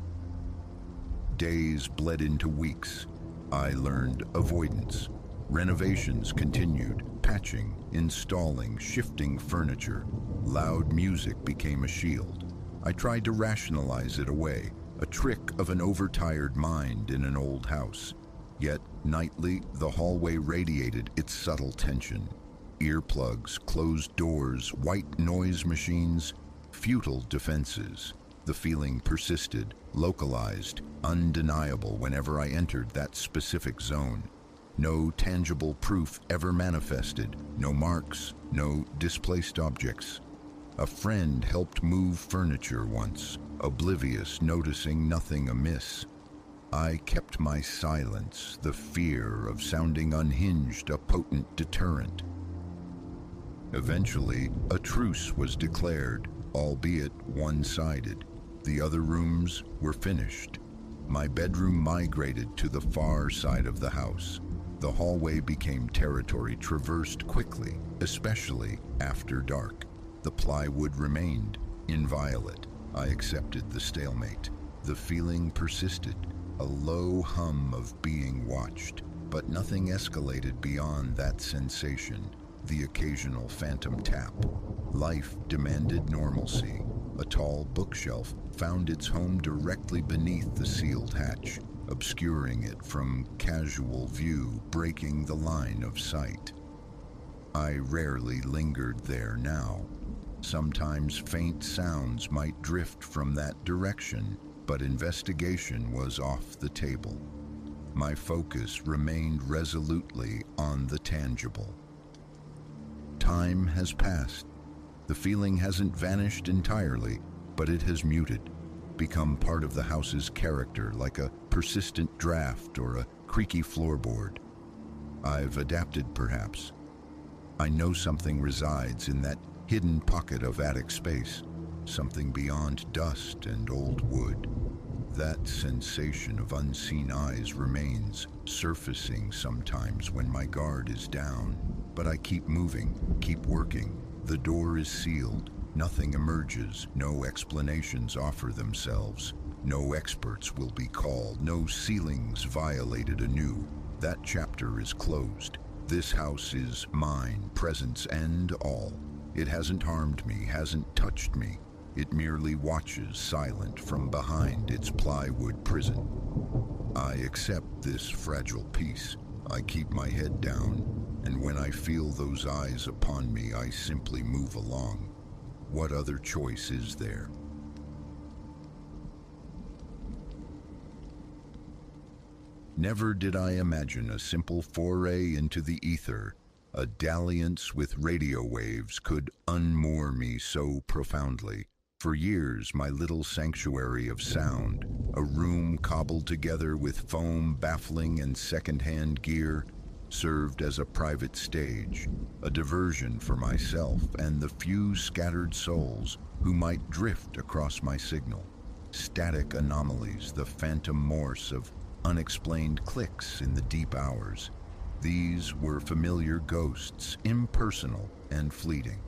Days bled into weeks. I learned avoidance. Renovations continued, patching, installing, shifting furniture. Loud music became a shield. I tried to rationalize it away, a trick of an overtired mind in an old house. Yet, nightly, the hallway radiated its subtle tension. Earplugs, closed doors, white noise machines, futile defenses. The feeling persisted, localized, undeniable whenever I entered that specific zone. No tangible proof ever manifested, no marks, no displaced objects. A friend helped move furniture once, oblivious, noticing nothing amiss. I kept my silence, the fear of sounding unhinged a potent deterrent. Eventually, a truce was declared, albeit one-sided. The other rooms were finished. My bedroom migrated to the far side of the house. The hallway became territory traversed quickly, especially after dark. The plywood remained inviolate. I accepted the stalemate. The feeling persisted, a low hum of being watched, but nothing escalated beyond that sensation, the occasional phantom tap. Life demanded normalcy. A tall bookshelf found its home directly beneath the sealed hatch, obscuring it from casual view, breaking the line of sight. I rarely lingered there now. Sometimes faint sounds might drift from that direction, but investigation was off the table. My focus remained resolutely on the tangible. Time has passed. The feeling hasn't vanished entirely, but it has muted, become part of the house's character, like a persistent draft or a creaky floorboard. I've adapted, perhaps. I know something resides in that hidden pocket of attic space, something beyond dust and old wood. That sensation of unseen eyes remains, surfacing sometimes when my guard is down. But I keep moving, keep working. The door is sealed. Nothing emerges. No explanations offer themselves. No experts will be called. No ceilings violated anew. That chapter is closed. This house is mine, presence and all. It hasn't harmed me, hasn't touched me. It merely watches silent from behind its plywood prison. I accept this fragile peace. I keep my head down, and when I feel those eyes upon me, I simply move along. What other choice is there? Never did I imagine a simple foray into the ether, a dalliance with radio waves, could unmoor me so profoundly. For years, my little sanctuary of sound, a room cobbled together with foam, baffling, and second-hand gear, served as a private stage, a diversion for myself and the few scattered souls who might drift across my signal. Static anomalies, the phantom morse of unexplained clicks in the deep hours. These were familiar ghosts, impersonal and fleeting,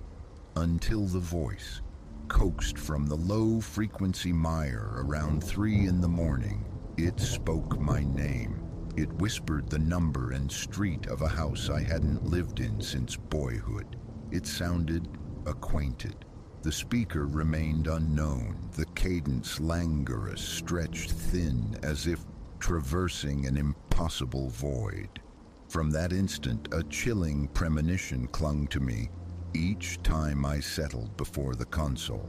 until the voice, coaxed from the low-frequency mire around 3 in the morning, it spoke my name. It whispered the number and street of a house I hadn't lived in since boyhood. It sounded acquainted. The speaker remained unknown, the cadence languorous, stretched thin as if traversing an impossible void. From that instant, a chilling premonition clung to me each time I settled before the console.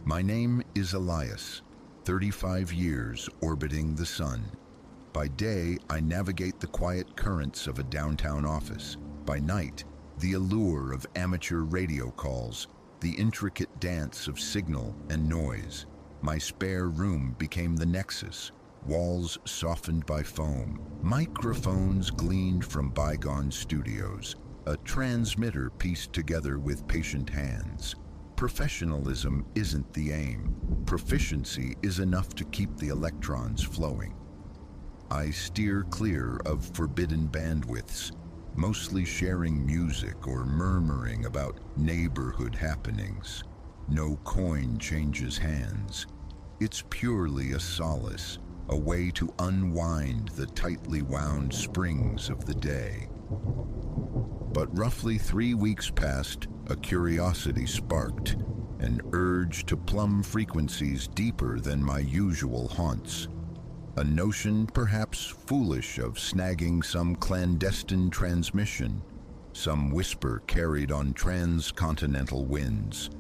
My name is Elias, 35 years orbiting the sun. By day, I navigate the quiet currents of a downtown office. By night, the allure of amateur radio calls, the intricate dance of signal and noise. My spare room became the nexus, walls softened by foam, microphones gleaned from bygone studios, a transmitter pieced together with patient hands. Professionalism isn't the aim. Proficiency is enough to keep the electrons flowing. I steer clear of forbidden bandwidths, mostly sharing music or murmuring about neighborhood happenings. No coin changes hands. It's purely a solace, a way to unwind the tightly wound springs of the day. But roughly 3 weeks passed, a curiosity sparked, an urge to plumb frequencies deeper than my usual haunts. A notion perhaps foolish of snagging some clandestine transmission, some whisper carried on transcontinental winds.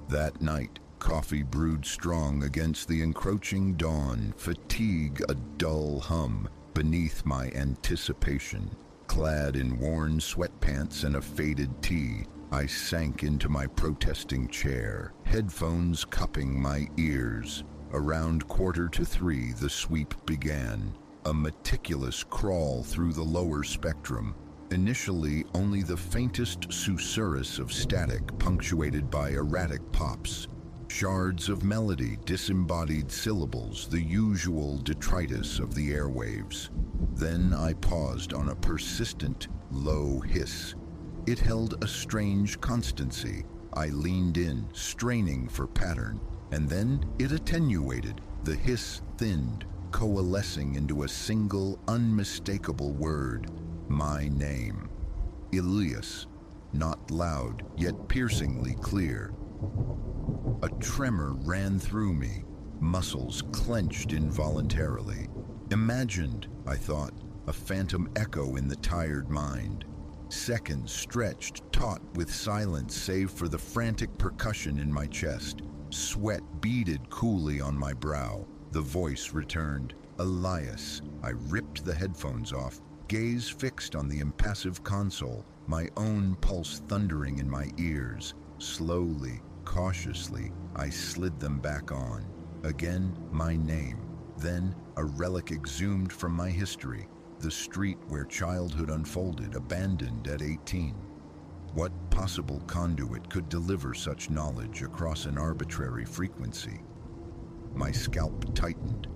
That night, coffee brewed strong against the encroaching dawn, fatigue a dull hum beneath my anticipation. Clad in worn sweatpants and a faded tee, I sank into my protesting chair, headphones cupping my ears. Around 2:45, the sweep began, a meticulous crawl through the lower spectrum. Initially, only the faintest susurrus of static punctuated by erratic pops. Shards of melody, disembodied syllables, the usual detritus of the airwaves. Then I paused on a persistent, low hiss. It held a strange constancy. I leaned in, straining for pattern, and then it attenuated. The hiss thinned, coalescing into a single, unmistakable word. My name. Elias. Not loud, yet piercingly clear. A tremor ran through me, muscles clenched involuntarily. Imagined, I thought, a phantom echo in the tired mind. Seconds stretched, taut with silence save for the frantic percussion in my chest. Sweat beaded coolly on my brow. The voice returned. Elias. I ripped the headphones off, gaze fixed on the impassive console, my own pulse thundering in my ears. Slowly, cautiously, I slid them back on. Again, my name. Then, a relic exhumed from my history, the street where childhood unfolded, abandoned at 18. What possible conduit could deliver such knowledge across an arbitrary frequency? My scalp tightened,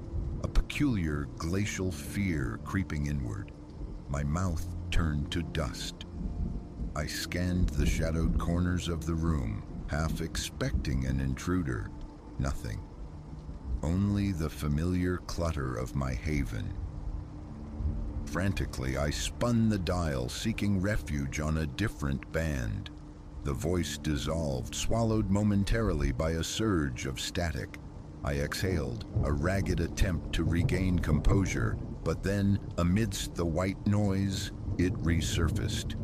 a peculiar glacial fear creeping inward. My mouth turned to dust. I scanned the shadowed corners of the room, half expecting an intruder. Nothing. Only the familiar clutter of my haven. Frantically, I spun the dial, seeking refuge on a different band. The voice dissolved, swallowed momentarily by a surge of static. I exhaled, a ragged attempt to regain composure, but then, amidst the white noise, it resurfaced.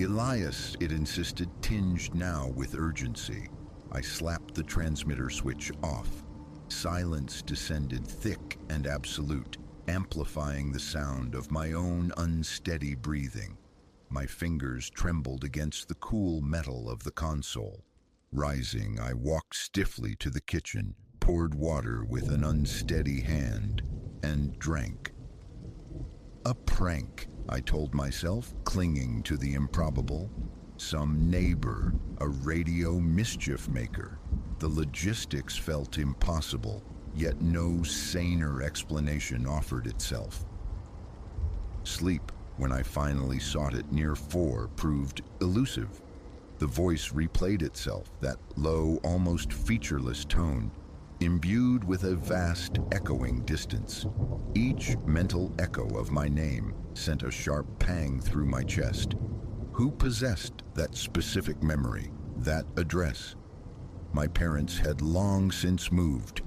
Elias, it insisted, tinged now with urgency. I slapped the transmitter switch off. Silence descended thick and absolute, amplifying the sound of my own unsteady breathing. My fingers trembled against the cool metal of the console. Rising, I walked stiffly to the kitchen, poured water with an unsteady hand, and drank. A prank, I told myself, clinging to the improbable. Some neighbor, a radio mischief maker. The logistics felt impossible, yet no saner explanation offered itself. Sleep, when I finally sought it near 4, proved elusive. The voice replayed itself, that low, almost featureless tone, imbued with a vast, echoing distance. Each mental echo of my name sent a sharp pang through my chest. Who possessed that specific memory, that address? My parents had long since moved.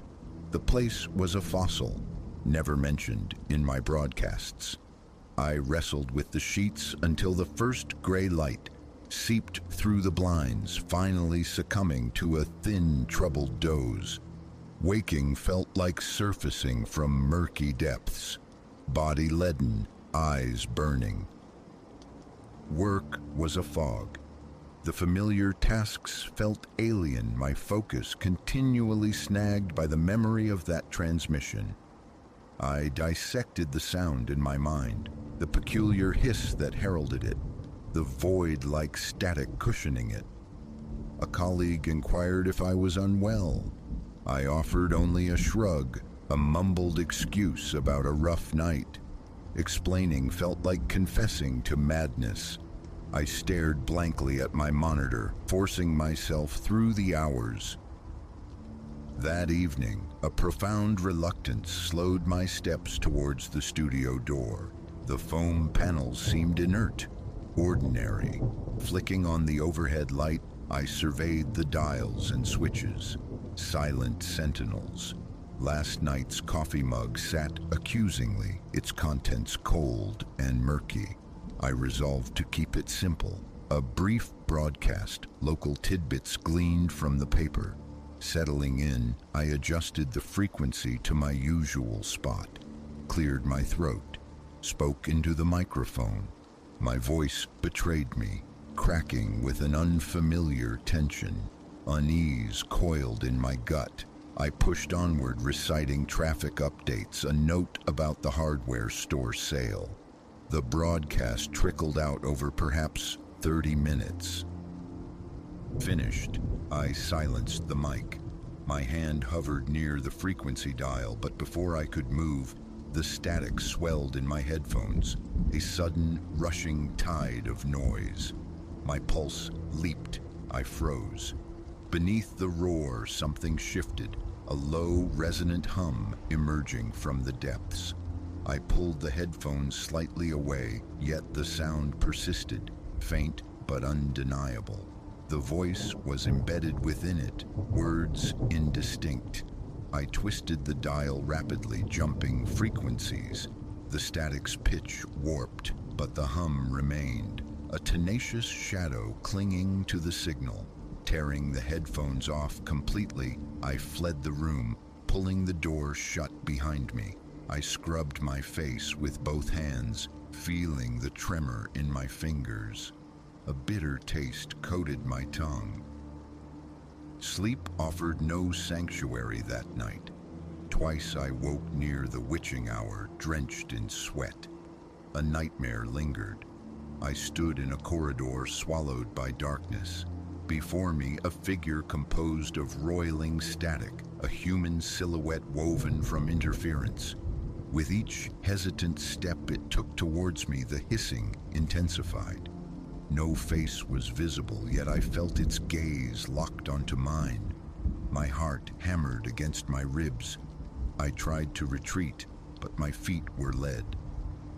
The place was a fossil, never mentioned in my broadcasts. I wrestled with the sheets until the first gray light seeped through the blinds, finally succumbing to a thin, troubled doze. Waking felt like surfacing from murky depths, body leaden, eyes burning. Work was a fog. The familiar tasks felt alien, my focus continually snagged by the memory of that transmission. I dissected the sound in my mind, the peculiar hiss that heralded it, the void-like static cushioning it. A colleague inquired if I was unwell. I offered only a shrug, a mumbled excuse about a rough night. Explaining felt like confessing to madness. I stared blankly at my monitor, forcing myself through the hours. That evening, a profound reluctance slowed my steps towards the studio door. The foam panels seemed inert, ordinary. Flicking on the overhead light, I surveyed the dials and switches. Silent sentinels. Last night's coffee mug sat accusingly, its contents cold and murky. I resolved to keep it simple. A brief broadcast, local tidbits gleaned from the paper. Settling in, I adjusted the frequency to my usual spot, cleared my throat, spoke into the microphone. My voice betrayed me, cracking with an unfamiliar tension. Unease coiled in my gut. I pushed onward, reciting traffic updates, a note about the hardware store sale. The broadcast trickled out over perhaps 30 minutes. Finished, I silenced the mic. My hand hovered near the frequency dial, but before I could move, the static swelled in my headphones, a sudden, rushing tide of noise. My pulse leaped. I froze. Beneath the roar, something shifted, a low, resonant hum emerging from the depths. I pulled the headphones slightly away, yet the sound persisted, faint but undeniable. The voice was embedded within it, words indistinct. I twisted the dial rapidly, jumping frequencies. The static's pitch warped, but the hum remained, a tenacious shadow clinging to the signal. Tearing the headphones off completely, I fled the room, pulling the door shut behind me. I scrubbed my face with both hands, feeling the tremor in my fingers. A bitter taste coated my tongue. Sleep offered no sanctuary that night. Twice I woke near the witching hour, drenched in sweat. A nightmare lingered. I stood in a corridor swallowed by darkness. Before me, a figure composed of roiling static, a human silhouette woven from interference. With each hesitant step it took towards me, the hissing intensified. No face was visible, yet I felt its gaze locked onto mine. My heart hammered against my ribs. I tried to retreat, but my feet were led.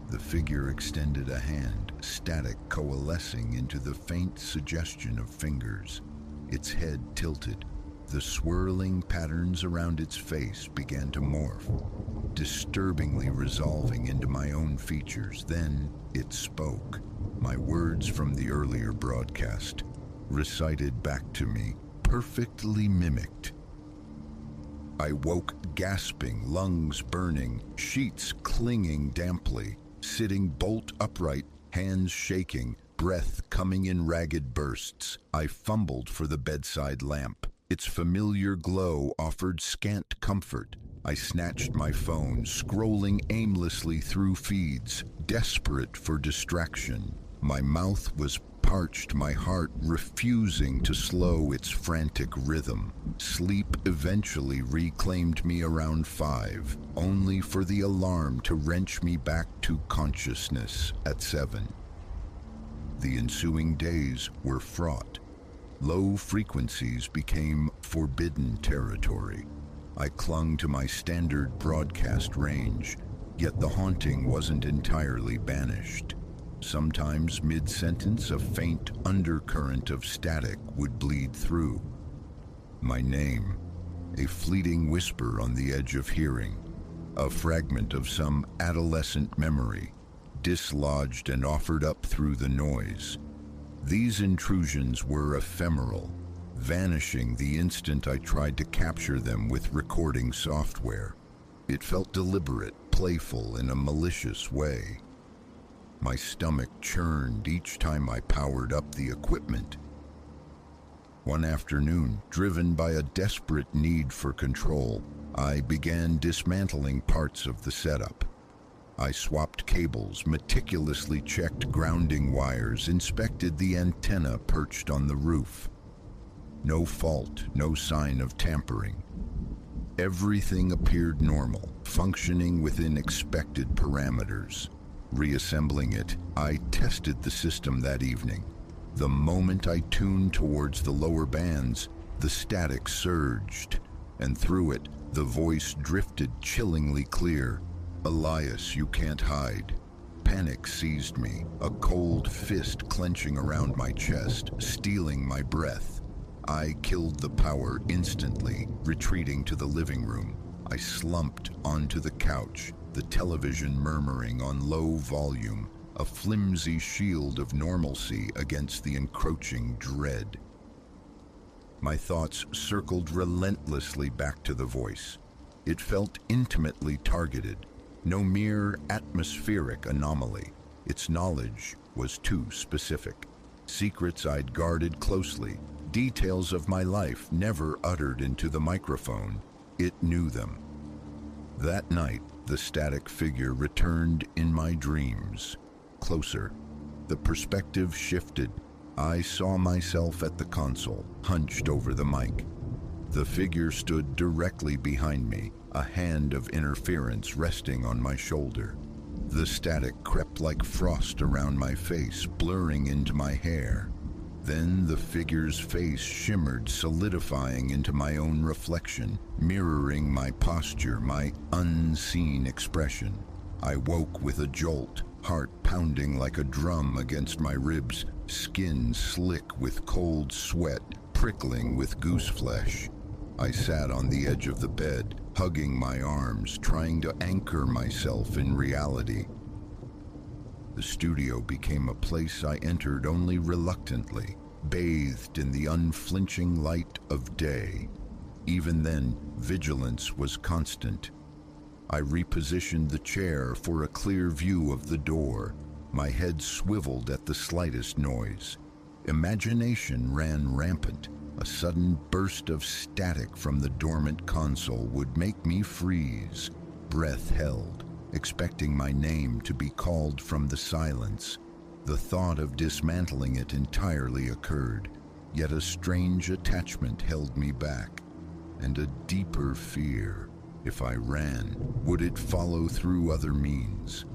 The figure extended a hand, static coalescing into the faint suggestion of fingers. Its head tilted. The swirling patterns around its face began to morph, disturbingly resolving into my own features. Then it spoke. My words from the earlier broadcast, recited back to me, perfectly mimicked. I woke gasping, lungs burning, sheets clinging damply, sitting bolt upright, hands shaking, breath coming in ragged bursts. I fumbled for the bedside lamp. Its familiar glow offered scant comfort. I snatched my phone, scrolling aimlessly through feeds, desperate for distraction. My mouth was parched, my heart refusing to slow its frantic rhythm. Sleep eventually reclaimed me around 5, only for the alarm to wrench me back to consciousness at 7. The ensuing days were fraught. Low frequencies became forbidden territory. I clung to my standard broadcast range, yet the haunting wasn't entirely banished. Sometimes mid-sentence, a faint undercurrent of static would bleed through. My name, a fleeting whisper on the edge of hearing, a fragment of some adolescent memory, dislodged and offered up through the noise. These intrusions were ephemeral, vanishing the instant I tried to capture them with recording software. It felt deliberate, playful in a malicious way. My stomach churned each time I powered up the equipment. One afternoon, driven by a desperate need for control, I began dismantling parts of the setup. I swapped cables, meticulously checked grounding wires, inspected the antenna perched on the roof. No fault, no sign of tampering. Everything appeared normal, functioning within expected parameters. Reassembling it, I tested the system that evening. The moment I tuned towards the lower bands, the static surged, and through it, the voice drifted chillingly clear. "Elias, you can't hide." Panic seized me, a cold fist clenching around my chest, stealing my breath. I killed the power instantly, retreating to the living room. I slumped onto the couch, the television murmuring on low volume, a flimsy shield of normalcy against the encroaching dread. My thoughts circled relentlessly back to the voice. It felt intimately targeted. No mere atmospheric anomaly. Its knowledge was too specific. Secrets I'd guarded closely, details of my life never uttered into the microphone. It knew them. That night, the static figure returned in my dreams. Closer. The perspective shifted. I saw myself at the console, hunched over the mic. The figure stood directly behind me, a hand of interference resting on my shoulder. The static crept like frost around my face, blurring into my hair. Then the figure's face shimmered, solidifying into my own reflection, mirroring my posture, my unseen expression. I woke with a jolt, heart pounding like a drum against my ribs, skin slick with cold sweat, prickling with goose flesh. I sat on the edge of the bed, hugging my arms, trying to anchor myself in reality. The studio became a place I entered only reluctantly, bathed in the unflinching light of day. Even then, vigilance was constant. I repositioned the chair for a clear view of the door. My head swiveled at the slightest noise. Imagination ran rampant. A sudden burst of static from the dormant console would make me freeze. Breath held, expecting my name to be called from the silence. The thought of dismantling it entirely occurred, yet a strange attachment held me back, and a deeper fear. If I ran, would it follow through other means?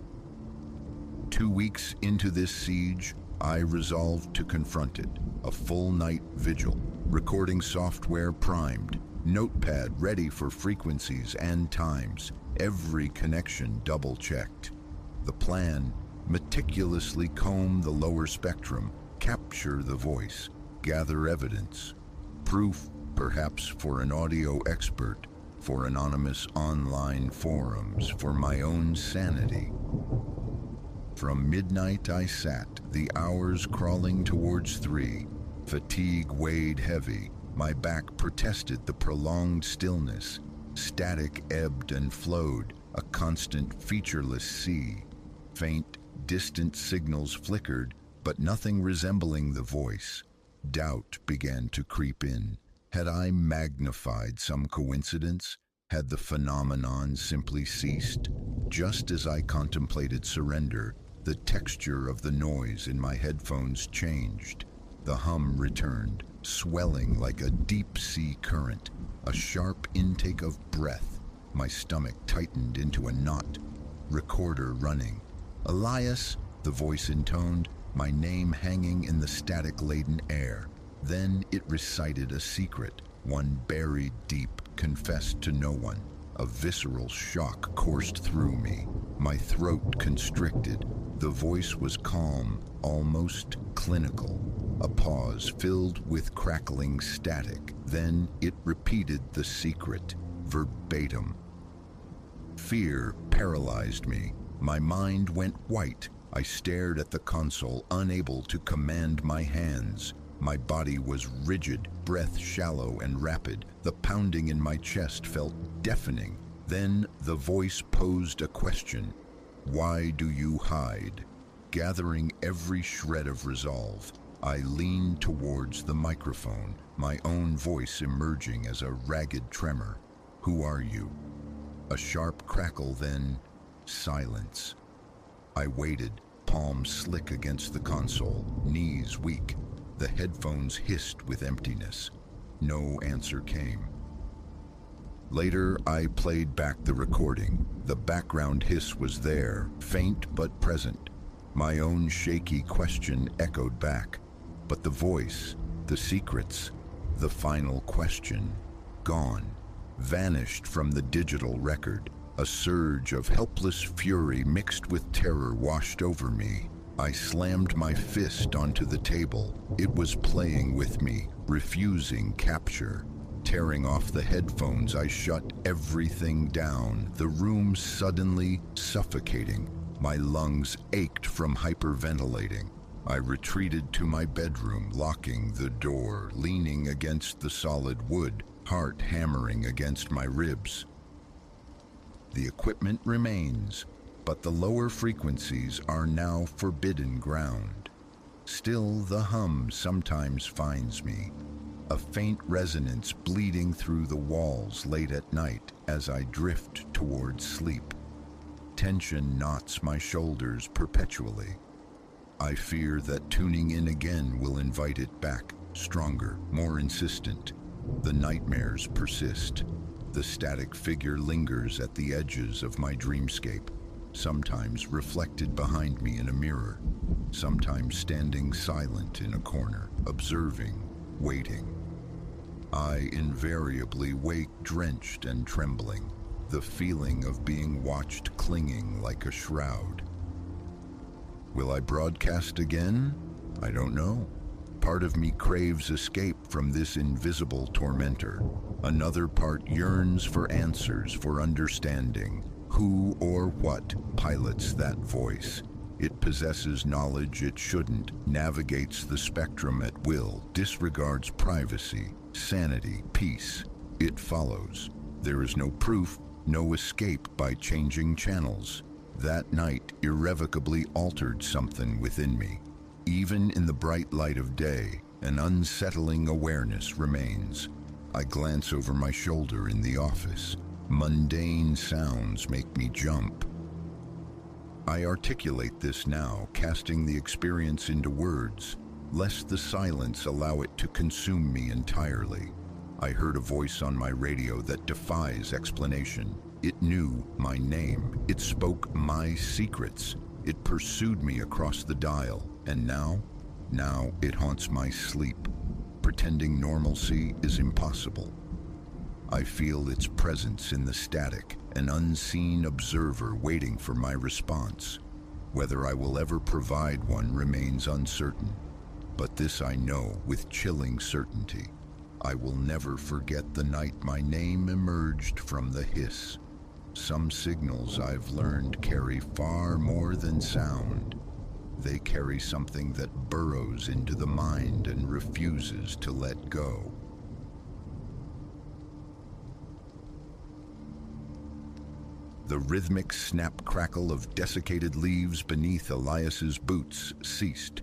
2 weeks into this siege, I resolved to confront it. A full night vigil, recording software primed, notepad ready for frequencies and times, every connection double-checked. The plan: meticulously comb the lower spectrum, capture the voice, gather evidence. Proof, perhaps for an audio expert, for anonymous online forums, for my own sanity. From midnight I sat, the hours crawling towards 3. Fatigue weighed heavy. My back protested the prolonged stillness. Static ebbed and flowed, a constant featureless sea. Faint, distant signals flickered, but nothing resembling the voice. Doubt began to creep in. Had I magnified some coincidence? Had the phenomenon simply ceased? Just as I contemplated surrender, the texture of the noise in my headphones changed. The hum returned, swelling like a deep-sea current, a sharp intake of breath. My stomach tightened into a knot. Recorder running. "Elias," the voice intoned, my name hanging in the static-laden air. Then it recited a secret, one buried deep, confessed to no one. A visceral shock coursed through me. My throat constricted. The voice was calm, almost clinical. A pause filled with crackling static. Then it repeated the secret, verbatim. Fear paralyzed me. My mind went white. I stared at the console, unable to command my hands. My body was rigid, breath shallow and rapid. The pounding in my chest felt deafening. Then the voice posed a question. "Why do you hide?" Gathering every shred of resolve, I leaned towards the microphone, my own voice emerging as a ragged tremor. "Who are you?" A sharp crackle, then silence. I waited, palms slick against the console, knees weak. The headphones hissed with emptiness. No answer came. Later, I played back the recording. The background hiss was there, faint but present. My own shaky question echoed back. But the voice, the secrets, the final question, gone, vanished from the digital record. A surge of helpless fury mixed with terror washed over me. I slammed my fist onto the table. It was playing with me, refusing capture. Tearing off the headphones, I shut everything down, the room suddenly suffocating. My lungs ached from hyperventilating. I retreated to my bedroom, locking the door, leaning against the solid wood, heart hammering against my ribs. The equipment remains, but the lower frequencies are now forbidden ground. Still, the hum sometimes finds me, a faint resonance bleeding through the walls late at night as I drift towards sleep. Tension knots my shoulders perpetually. I fear that tuning in again will invite it back, stronger, more insistent. The nightmares persist. The static figure lingers at the edges of my dreamscape, sometimes reflected behind me in a mirror, sometimes standing silent in a corner, observing, waiting. I invariably wake drenched and trembling, the feeling of being watched clinging like a shroud. Will I broadcast again? I don't know. Part of me craves escape from this invisible tormentor. Another part yearns for answers, for understanding. Who or what pilots that voice? It possesses knowledge it shouldn't, navigates the spectrum at will, disregards privacy, sanity, peace. It follows. There is no proof, no escape by changing channels. That night irrevocably altered something within me. Even in the bright light of day, an unsettling awareness remains. I glance over my shoulder in the office. Mundane sounds make me jump. I articulate this now, casting the experience into words, lest the silence allow it to consume me entirely. I heard a voice on my radio that defies explanation. It knew my name. It spoke my secrets. It pursued me across the dial. And now it haunts my sleep. Pretending normalcy is impossible. I feel its presence in the static, an unseen observer waiting for my response. Whether I will ever provide one remains uncertain, but this I know with chilling certainty. I will never forget the night my name emerged from the hiss. Some signals I've learned carry far more than sound. They carry something that burrows into the mind and refuses to let go. The rhythmic snap-crackle of desiccated leaves beneath Elias's boots ceased.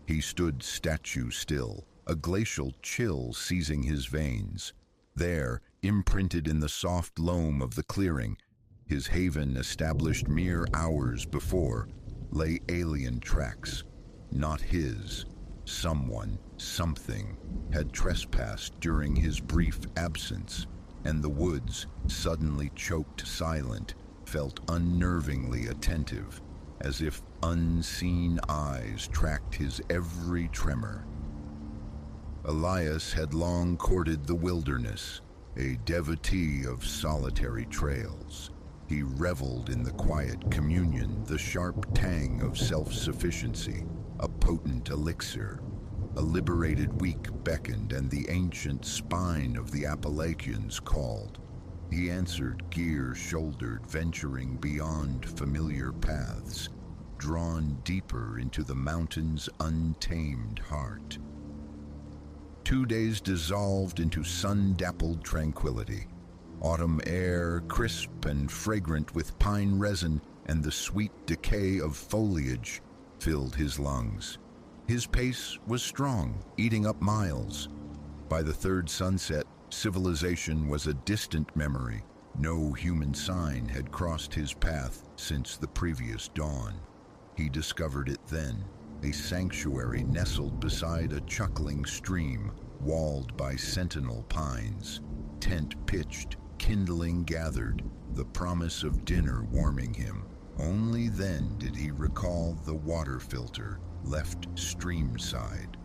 He stood statue still, a glacial chill seizing his veins. There, imprinted in the soft loam of the clearing, his haven established mere hours before, lay alien tracks. Not his. Someone, something, had trespassed during his brief absence, and the woods, suddenly choked silent, felt unnervingly attentive, as if unseen eyes tracked his every tremor. Elias had long courted the wilderness, a devotee of solitary trails. He reveled in the quiet communion, the sharp tang of self-sufficiency, a potent elixir. A liberated week beckoned, and the ancient spine of the Appalachians called. He answered gear-shouldered, venturing beyond familiar paths, drawn deeper into the mountain's untamed heart. 2 days dissolved into sun-dappled tranquility. Autumn air, crisp and fragrant with pine resin and the sweet decay of foliage, filled his lungs. His pace was strong, eating up miles. By the third sunset, civilization was a distant memory. No human sign had crossed his path since the previous dawn. He discovered it then, a sanctuary nestled beside a chuckling stream, walled by sentinel pines. Tent pitched, kindling gathered, the promise of dinner warming him. Only then did he recall the water filter left streamside.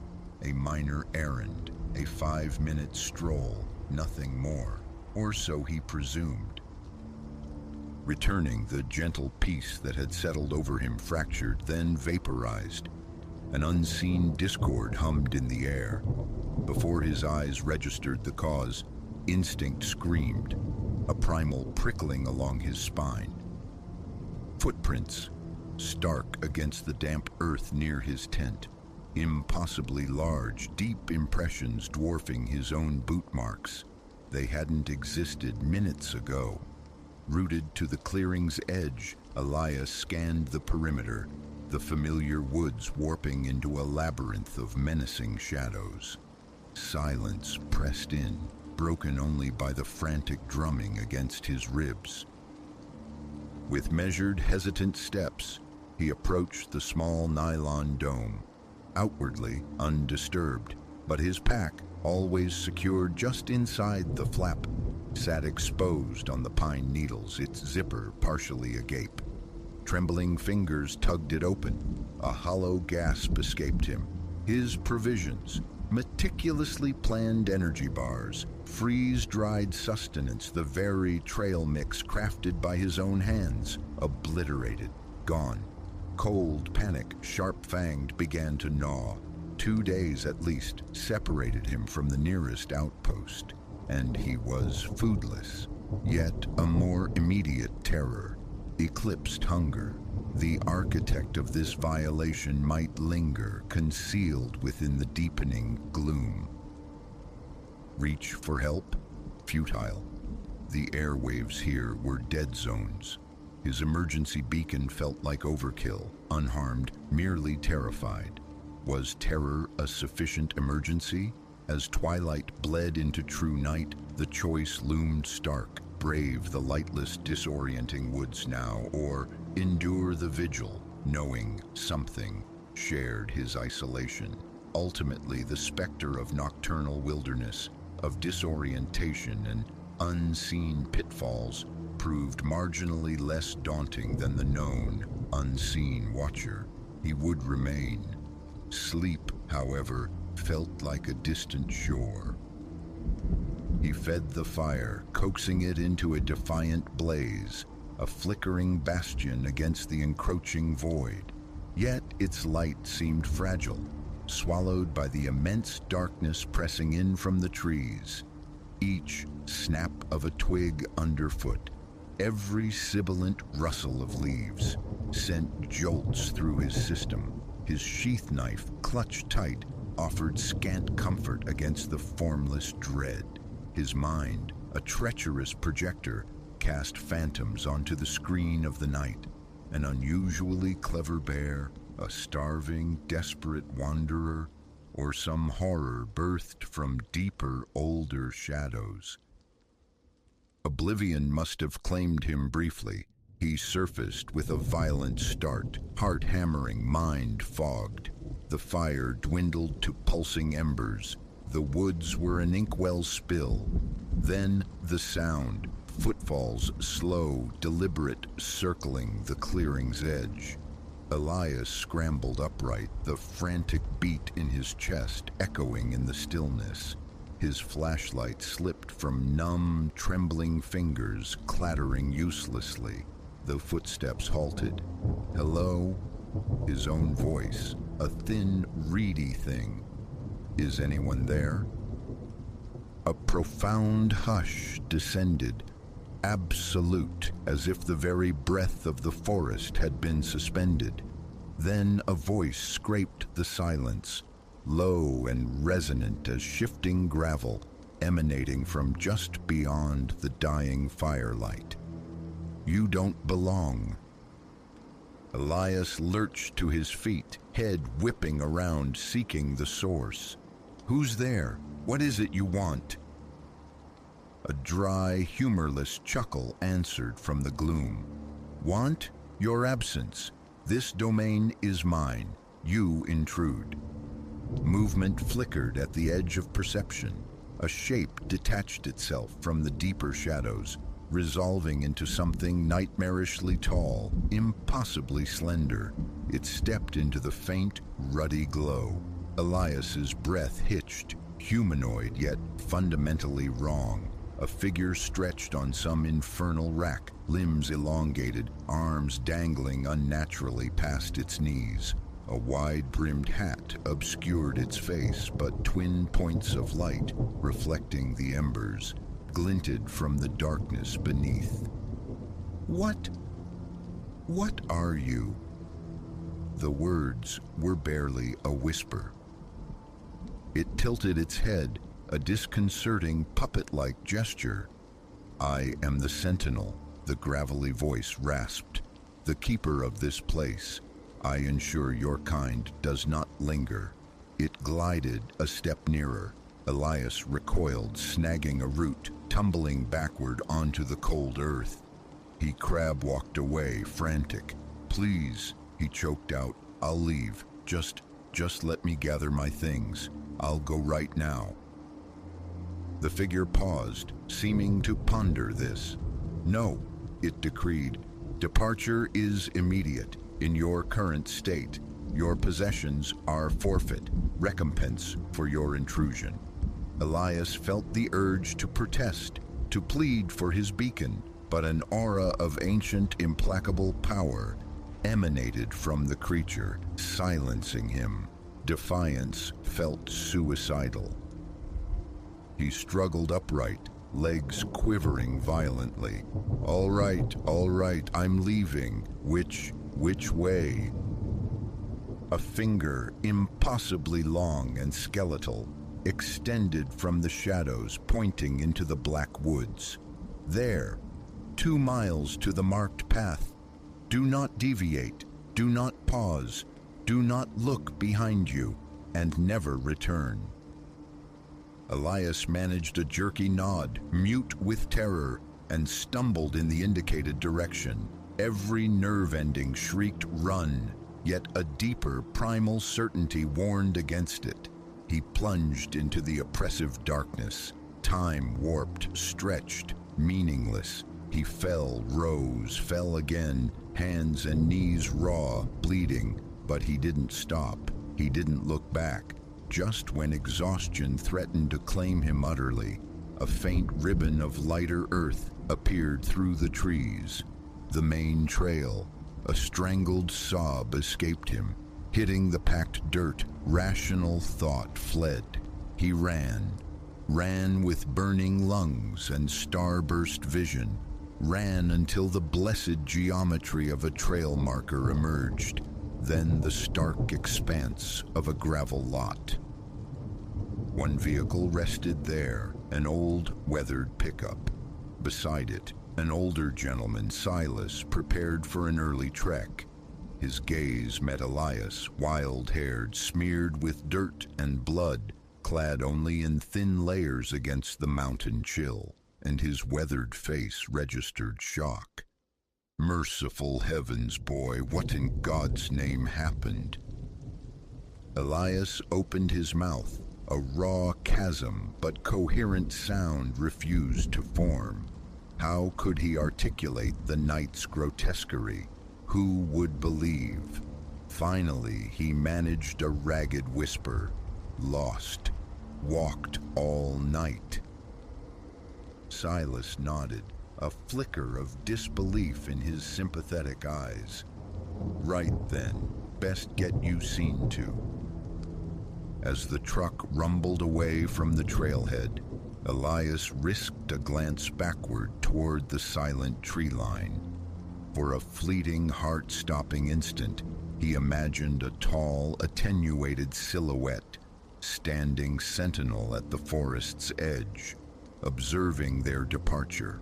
A minor errand, a 5-minute stroll, nothing more, or so he presumed. Returning, the gentle peace that had settled over him fractured, then vaporized. An unseen discord hummed in the air. Before his eyes registered the cause, instinct screamed, a primal prickling along his spine. Footprints, stark against the damp earth near his tent. Impossibly large, deep impressions dwarfing his own boot marks. They hadn't existed minutes ago. Rooted to the clearing's edge, Elias scanned the perimeter, the familiar woods warping into a labyrinth of menacing shadows. Silence pressed in, broken only by the frantic drumming against his ribs. With measured, hesitant steps, he approached the small nylon dome, outwardly undisturbed, but his pack, always secured just inside the flap, sat exposed on the pine needles, its zipper partially agape. Trembling fingers tugged it open. A hollow gasp escaped him. His provisions, meticulously planned energy bars, freeze-dried sustenance, the very trail mix crafted by his own hands, obliterated, gone. Cold panic, sharp-fanged, began to gnaw. 2 days at least separated him from the nearest outpost, and he was foodless. Yet a more immediate terror eclipsed hunger. The architect of this violation might linger, concealed within the deepening gloom. Reach for help? Futile. The airwaves here were dead zones. His emergency beacon felt like overkill, unharmed, merely terrified. Was terror a sufficient emergency? As twilight bled into true night, the choice loomed stark. Brave the lightless, disorienting woods now, or endure the vigil, knowing something shared his isolation. Ultimately, the specter of nocturnal wilderness, of disorientation and unseen pitfalls, proved marginally less daunting than the known, unseen watcher. He would remain. Sleep, however, felt like a distant shore. He fed the fire, coaxing it into a defiant blaze, a flickering bastion against the encroaching void. Yet its light seemed fragile, swallowed by the immense darkness pressing in from the trees. Each snap of a twig underfoot, every sibilant rustle of leaves, sent jolts through his system. His sheath knife, clutched tight, offered scant comfort against the formless dread. His mind, a treacherous projector, cast phantoms onto the screen of the night. An unusually clever bear, a starving, desperate wanderer, or some horror birthed from deeper, older shadows. Oblivion must have claimed him briefly. He surfaced with a violent start, heart hammering, mind fogged. The fire dwindled to pulsing embers. The woods were an inkwell spill. Then the sound, footfalls slow, deliberate, circling the clearing's edge. Elias scrambled upright, the frantic beat in his chest echoing in the stillness. His flashlight slipped from numb, trembling fingers, clattering uselessly. The footsteps halted. Hello? His own voice, a thin, reedy thing. Is anyone there? A profound hush descended, absolute, as if the very breath of the forest had been suspended. Then a voice scraped the silence, low and resonant as shifting gravel, emanating from just beyond the dying firelight. You don't belong. Elias lurched to his feet, head whipping around, seeking the source. Who's there? What is it you want? A dry, humorless chuckle answered from the gloom. Want? Your absence. This domain is mine. You intrude. Movement flickered at the edge of perception. A shape detached itself from the deeper shadows, resolving into something nightmarishly tall, impossibly slender. It stepped into the faint, ruddy glow. Elias's breath hitched, humanoid yet fundamentally wrong. A figure stretched on some infernal rack, limbs elongated, arms dangling unnaturally past its knees. A wide-brimmed hat obscured its face, but twin points of light, reflecting the embers, glinted from the darkness beneath. What are you? The words were barely a whisper. It tilted its head, a disconcerting puppet-like gesture. I am the sentinel, the gravelly voice rasped, the keeper of this place. I ensure your kind does not linger. It glided a step nearer. Elias recoiled, snagging a root, tumbling backward onto the cold earth. He crab-walked away, frantic. Please, he choked out, I'll leave. Just let me gather my things. I'll go right now. The figure paused, seeming to ponder this. No, it decreed. Departure is immediate. In your current state, your possessions are forfeit, recompense for your intrusion. Elias felt the urge to protest, to plead for his beacon, but an aura of ancient, implacable power emanated from the creature, silencing him. Defiance felt suicidal. He struggled upright, legs quivering violently. All right, I'm leaving. Which way? A finger, impossibly long and skeletal, extended from the shadows, pointing into the black woods. There, 2 miles to the marked path. Do not deviate, do not pause, do not look behind you, and never return. Elias managed a jerky nod, mute with terror, and stumbled in the indicated direction. Every nerve ending shrieked run, yet a deeper, primal certainty warned against it. He plunged into the oppressive darkness. Time warped, stretched, meaningless. He fell, rose, fell again, hands and knees raw, bleeding, but he didn't stop. He didn't look back. Just when exhaustion threatened to claim him utterly, a faint ribbon of lighter earth appeared through the trees. the main trail. A strangled sob escaped him. Hitting the packed dirt, rational thought fled. He ran with burning lungs and starburst vision, ran until the blessed geometry of a trail marker emerged, then the stark expanse of a gravel lot. One vehicle rested there, an old, weathered pickup. Beside it, an older gentleman, Silas, prepared for an early trek. His gaze met Elias, wild-haired, smeared with dirt and blood, clad only in thin layers against the mountain chill, and his weathered face registered shock. Merciful heavens, boy, what in God's name happened? Elias opened his mouth. A raw chasm, but coherent sound refused to form. How could he articulate the night's grotesquerie? Who would believe? Finally, he managed a ragged whisper. Lost. Walked all night. Silas nodded, a flicker of disbelief in his sympathetic eyes. Right then, best get you seen to. As the truck rumbled away from the trailhead, Elias risked a glance backward toward the silent tree line. For a fleeting, heart-stopping instant, he imagined a tall, attenuated silhouette standing sentinel at the forest's edge, observing their departure.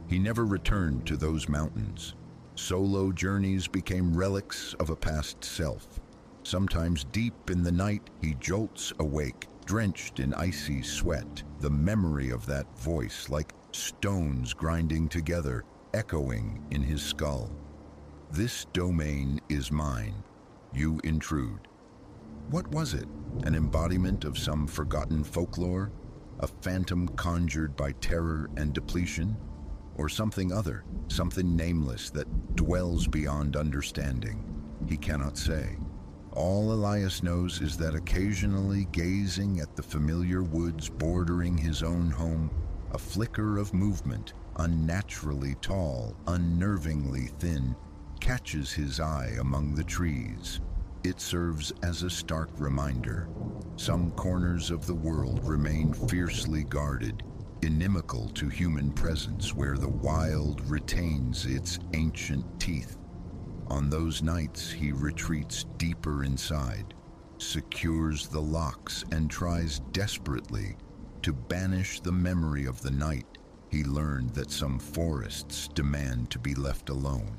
He never returned to those mountains. Solo journeys became relics of a past self. Sometimes deep in the night, he jolts awake, drenched in icy sweat, the memory of that voice like stones grinding together, echoing in his skull. This domain is mine. You intrude. What was it? An embodiment of some forgotten folklore? A phantom conjured by terror and depletion? Or something other, something nameless that dwells beyond understanding? He cannot say. All Elias knows is that occasionally gazing at the familiar woods bordering his own home, a flicker of movement, unnaturally tall, unnervingly thin, catches his eye among the trees. It serves as a stark reminder. Some corners of the world remain fiercely guarded, inimical to human presence where the wild retains its ancient teeth. On those nights, he retreats deeper inside, secures the locks, and tries desperately to banish the memory of the night he learned that some forests demand to be left alone.